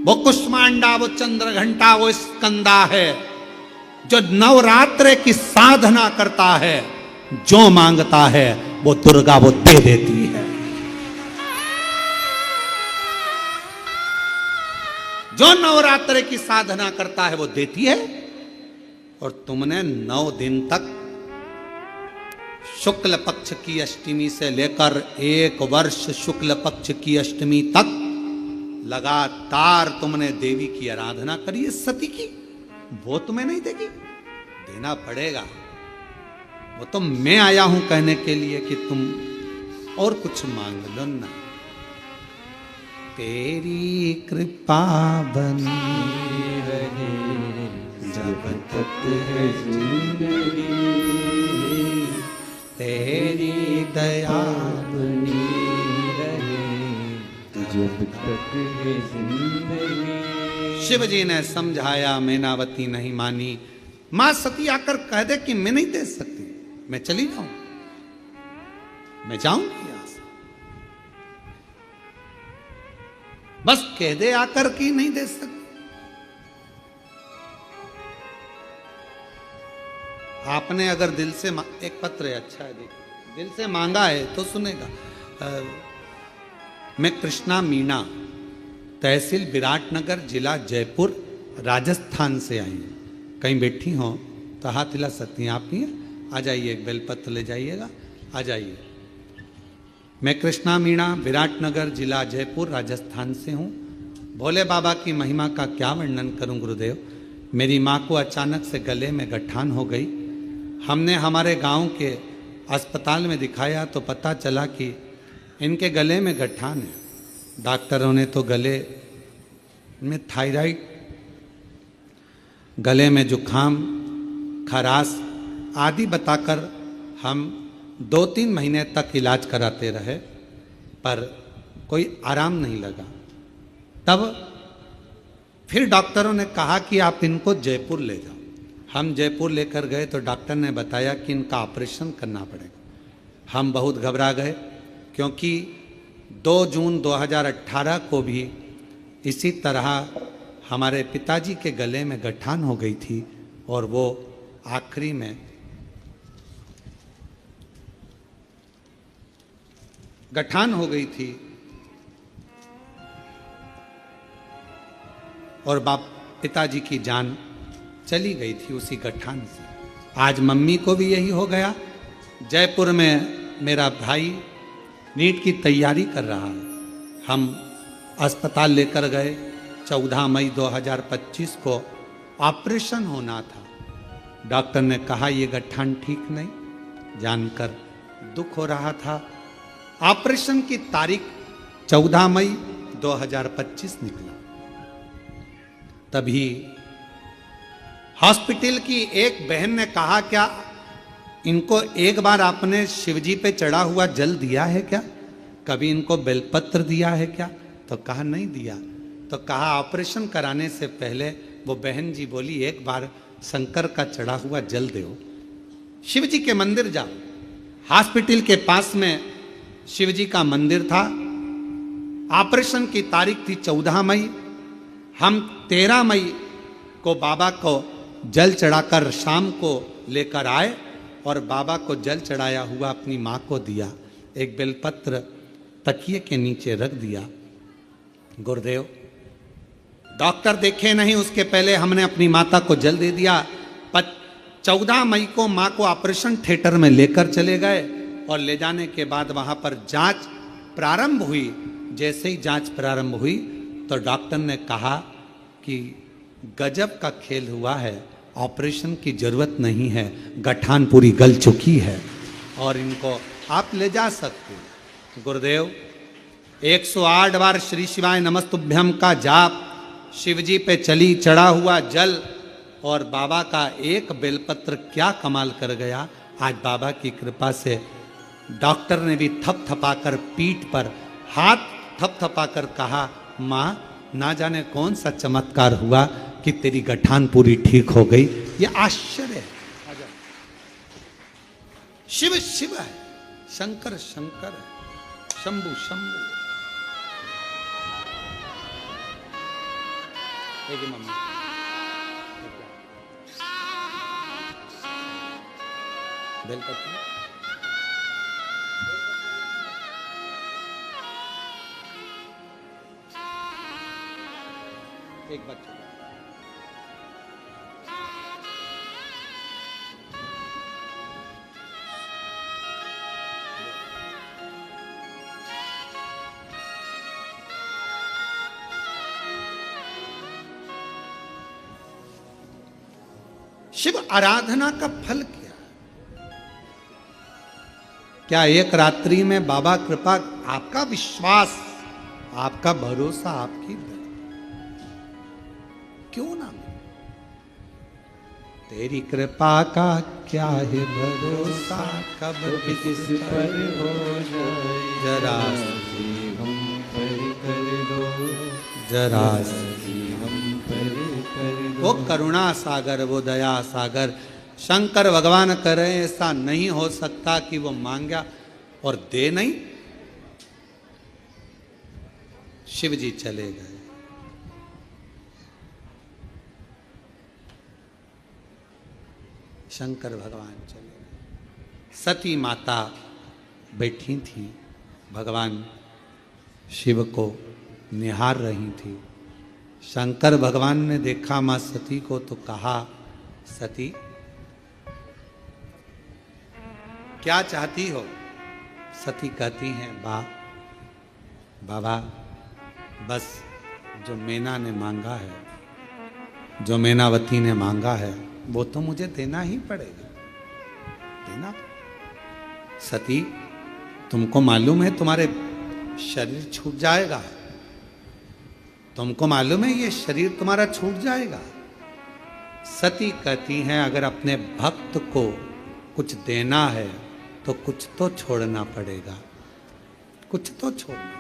वो कुष्मांडा, वो चंद्र घंटा, वो स्कंदा है, जो नवरात्र की साधना करता है, जो मांगता है वो दुर्गा वो दे देती है। जो नवरात्र की साधना करता है वो देती है। और तुमने 9 दिन तक शुक्ल पक्ष की अष्टमी से लेकर 1 वर्ष शुक्ल पक्ष की अष्टमी तक लगातार तुमने देवी की आराधना करी है सती की, वो तुम्हें नहीं देगी, देना पड़ेगा। वो तो मैं आया हूं कहने के लिए कि तुम और कुछ मांग लो ना। तेरी कृपा बनी रहे जब तक है जिंदगी, तेरी दया बनी रहे जब तक है जिंदगी। शिव जी ने समझाया, मैनावती नहीं मानी। मां सती आकर कह दे कि मैं नहीं दे सकती, मैं चली जाऊं, मैं जाऊंगी यहां से, बस कह दे आकर कि नहीं दे सकती। आपने अगर दिल से एक पत्र है, अच्छा है, देखिए, दिल से मांगा है तो सुनेगा। मैं कृष्णा मीणा, तहसील विराटनगर, जिला जयपुर, राजस्थान से आई हूँ। कहीं बैठी हो तो हाथ हिला सकती हैं आप ही, आ जाइए, एक बेलपत्र ले जाइएगा, आ जाइए। मैं कृष्णा मीणा, विराटनगर, जिला जयपुर, राजस्थान से हूँ। भोले बाबा की महिमा का क्या वर्णन करूँ गुरुदेव। मेरी माँ को अचानक से गले में गठान हो गई। हमने हमारे गांव के अस्पताल में दिखाया तो पता चला कि इनके गले में गठान है। डॉक्टरों ने तो गले में थायराइड, गले में जुखाम, खराश आदि बताकर हम 2-3 महीने तक इलाज कराते रहे, पर कोई आराम नहीं लगा। तब फिर डॉक्टरों ने कहा कि आप इनको जयपुर ले जाओ। हम जयपुर लेकर गए तो डॉक्टर ने बताया कि इनका ऑपरेशन करना पड़ेगा। हम बहुत घबरा गए, क्योंकि 2 जून 2018 को भी इसी तरह हमारे पिताजी के गले में गठान हो गई थी, और वो आखिरी में गठान हो गई थी और पिताजी की जान चली गई थी उसी गठान से। आज मम्मी को भी यही हो गया। जयपुर में मेरा भाई नीट की तैयारी कर रहा है। हम अस्पताल लेकर गए। 14 मई 2025 को ऑपरेशन होना था। डॉक्टर ने कहा ये गठान ठीक नहीं, जानकर दुख हो रहा था। ऑपरेशन की तारीख 14 मई 2025 निकला। तभी हॉस्पिटल की एक बहन ने कहा, क्या इनको एक बार आपने शिवजी पे चढ़ा हुआ जल दिया है क्या? कभी इनको बेलपत्र दिया है क्या? तो कहा नहीं दिया। तो कहा ऑपरेशन कराने से पहले वो बहन जी बोली एक बार शंकर का चढ़ा हुआ जल दो, शिवजी के मंदिर जाओ। हॉस्पिटल के पास में शिवजी का मंदिर था। ऑपरेशन की तारीख थी 14 मई। हम 13 मई को बाबा को जल चढ़ाकर शाम को लेकर आए और बाबा को जल चढ़ाया हुआ अपनी माँ को दिया। एक बेलपत्र तकिए के नीचे रख दिया। गुरुदेव डॉक्टर देखे नहीं, उसके पहले हमने अपनी माता को जल दे दिया। 14 मई को माँ को ऑपरेशन थिएटर में लेकर चले गए और ले जाने के बाद वहाँ पर जांच प्रारंभ हुई। जैसे ही जांच प्रारंभ हुई तो डॉक्टर ने कहा कि गजब का खेल हुआ है, ऑपरेशन की जरूरत नहीं है, गठान पूरी गल चुकी है और इनको आप ले जा सकते हैं। गुरुदेव 108 बार श्री शिवाय नमस्तुभ्यम का जाप, शिवजी पे चली चढ़ा हुआ जल और बाबा का एक बेलपत्र क्या कमाल कर गया। आज बाबा की कृपा से डॉक्टर ने भी थपथपाकर पीठ पर हाथ थपथपाकर कहा, माँ ना जाने कौन सा चमत्कार हुआ कि तेरी गठान पूरी ठीक हो गई। ये आश्चर्य है। शिव शिव है, शंकर शंकर है, शंभु शंभु। मम्मी बेलपत्र एक बच्चा शिव आराधना का फल क्या? क्या एक रात्रि में बाबा कृपा, आपका विश्वास, आपका भरोसा, आपकी क्यों ना? तेरी कृपा का क्या है भरोसा, कब किस पर हो जाए, जरा सी हम पर कर दो, जरा सी हम पर कर दो। वो करुणा सागर, वो दया सागर शंकर भगवान करें, ऐसा नहीं हो सकता कि वो मांगा और दे नहीं। शिव जी चले गए। शंकर भगवान चले गए। सती माता बैठी थी, भगवान शिव को निहार रही थी। शंकर भगवान ने देखा मां सती को तो कहा, सती क्या चाहती हो? सती कहती हैं, बाबा बस जो मैना ने मांगा है, जो मैनावती ने मांगा है, वो तो मुझे देना ही पड़ेगा, देना। सती तुमको मालूम है तुम्हारे शरीर छूट जाएगा, तुमको मालूम है ये शरीर तुम्हारा छूट जाएगा। सती कहती हैं, अगर अपने भक्त को कुछ देना है तो कुछ तो छोड़ना पड़ेगा, कुछ तो छोड़ना पड़ेगा।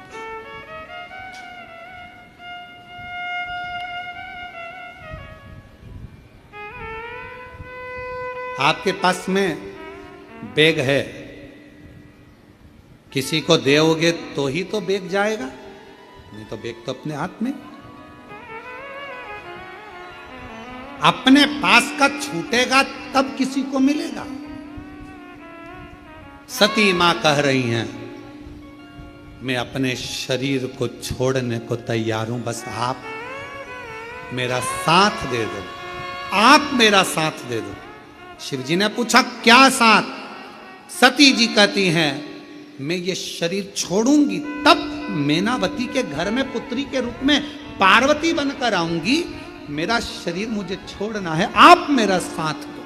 आपके पास में बैग है, किसी को दोगे तो ही तो बैग जाएगा, नहीं तो बैग तो अपने हाथ में। अपने पास का छूटेगा तब किसी को मिलेगा। सती मां कह रही हैं, मैं अपने शरीर को छोड़ने को तैयार हूं, बस आप मेरा साथ दे दो, आप मेरा साथ दे दो। शिव जी ने पूछा, क्या साथ? सती जी कहती हैं, मैं ये शरीर छोड़ूंगी तब मैनावती के घर में पुत्री के रूप में पार्वती बनकर आऊंगी। मेरा शरीर मुझे छोड़ना है, आप मेरा साथ दो,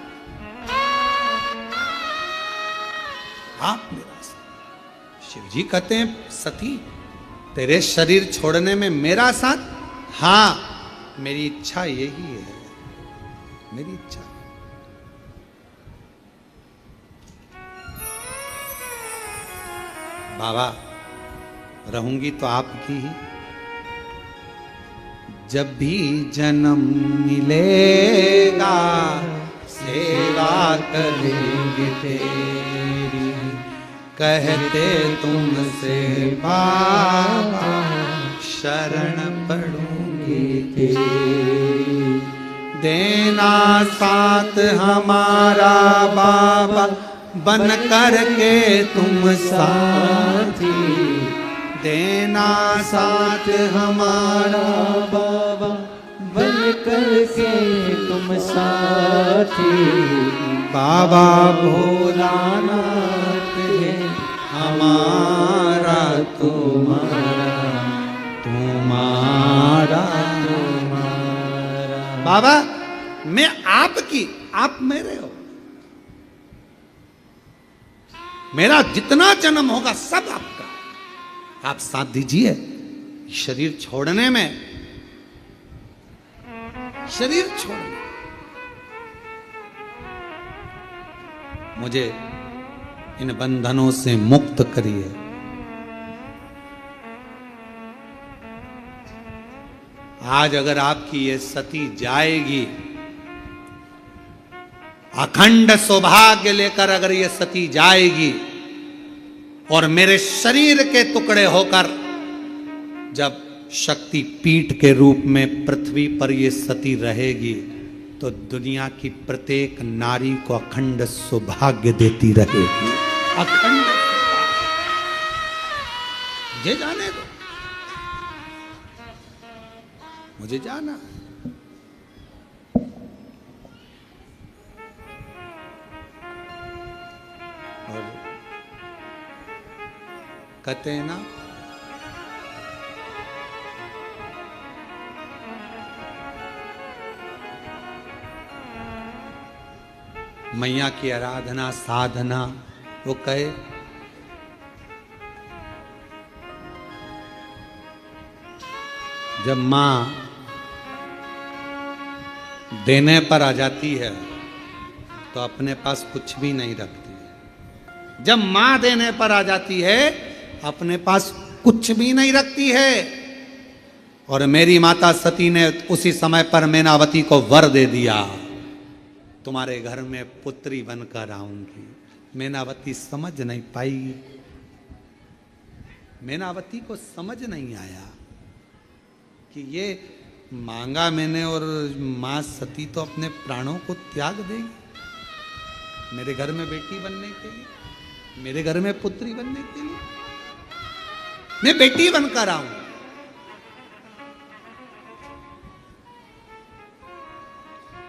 आप मेरा साथ। शिव जी कहते हैं, सती तेरे शरीर छोड़ने में मेरा साथ? हाँ, मेरी इच्छा यही है, मेरी इच्छा। बाबा रहूंगी तो आपकी ही, जब भी जन्म मिलेगा सेवा करेंगे तेरी, कहते तुमसे बाबा शरण पड़ूंगी तेरी। देना साथ हमारा बाबा, बन करके तुम साथी, देना साथ हमारा बाबा, बन करके तुम साथी। बाबा भोलानाथ है हमारा तुम्हारा, तुम्हारा तुम्हारा। बाबा मैं आपकी, आप मेरे हो, मेरा जितना जन्म होगा सब आपका, आप साथ दीजिए। शरीर छोड़ने में, शरीर छोड़ने, मुझे इन बंधनों से मुक्त करिए। आज अगर आपकी ये सती जाएगी, अखंड सौभाग्य लेकर अगर ये सती जाएगी और मेरे शरीर के टुकड़े होकर जब शक्ति पीठ के रूप में पृथ्वी पर ये सती रहेगी, तो दुनिया की प्रत्येक नारी को अखंड सौभाग्य देती रहेगी, अखंड। मुझे जाने दो, मुझे जाना। और कहते हैं ना, मैया की आराधना साधना वो कहे। जब मां देने पर आ जाती है तो अपने पास कुछ भी नहीं रखती है। जब मां देने पर आ जाती है अपने पास कुछ भी नहीं रखती है। और मेरी माता सती ने उसी समय पर मैनावती को वर दे दिया, तुम्हारे घर में पुत्री बनकर आऊंगी। मैनावती समझ नहीं पाई, मैनावती को समझ नहीं आया कि ये मांगा मैंने और मां सती तो अपने प्राणों को त्याग देगी मेरे घर में बेटी बनने के लिए, मेरे घर में पुत्री बनने के लिए। मैं बेटी बनकर आऊं।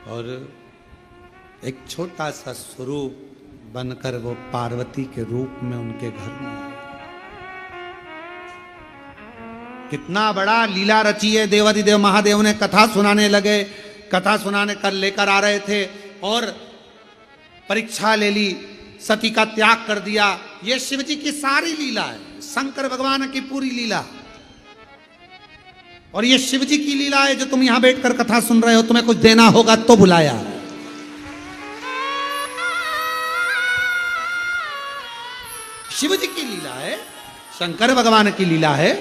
और एक छोटा सा स्वरूप बनकर वो पार्वती के रूप में उनके घर में आए। कितना बड़ा लीला रची है। देवाधिदेव महादेव ने कथा सुनाने लगे, कथा सुनाने कर लेकर आ रहे थे और परीक्षा ले ली, सती का त्याग कर दिया। ये शिव जी की सारी लीला है, शंकर भगवान की पूरी लीला। और ये शिव जी की लीला है जो तुम यहां बैठकर कथा सुन रहे हो। तुम्हें कुछ देना होगा तो बुलाया। शिव जी की लीला है, शंकर भगवान की लीला है।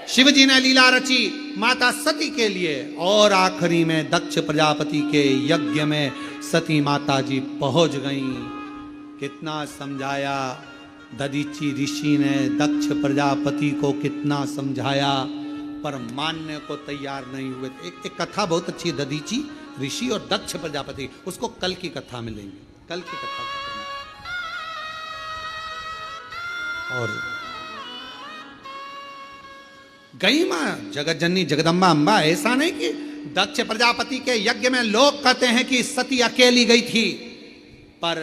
शिव जी ने लीला रची माता सती के लिए और आखिरी में दक्ष प्रजापति के यज्ञ में सती माता जी पहुंच गईं। कितना समझाया दधीची ऋषि ने, दक्ष प्रजापति को कितना समझाया पर मानने को तैयार नहीं हुए। एक कथा बहुत अच्छी है, दधीची ऋषि और दक्ष प्रजापति। उसको कल की कथा में लेंगे, कल की कथा। और गई मां जगत जननी जगदम्बा अम्बा। ऐसा नहीं कि दक्ष प्रजापति के यज्ञ में लोग कहते हैं कि सती अकेली गई थी, पर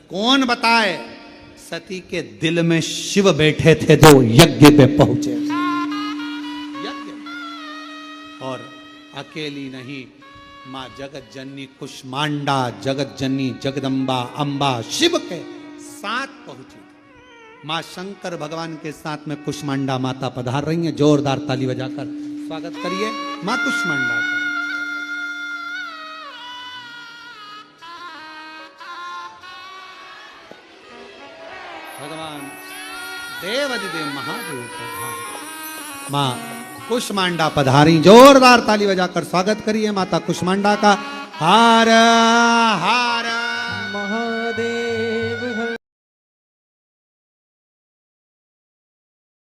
कौन बताए सती के दिल में शिव बैठे थे जो यज्ञ पे पहुंचे। यज्ञ और अकेली नहीं, मां जगत जननी कुष्मांडा, जगत जननी जगदम्बा अम्बा शिव के साथ पहुंची। मां शंकर भगवान के साथ में कुष्मांडा माता पधार रही हैं। जोरदार ताली बजाकर स्वागत करिए मां कुष्मांडा का। भगवान देवाधिदेव महादेव पधार, मां कुष्मांडा पधारी। जोरदार ताली बजाकर स्वागत करिए माता कुष्मांडा का। हर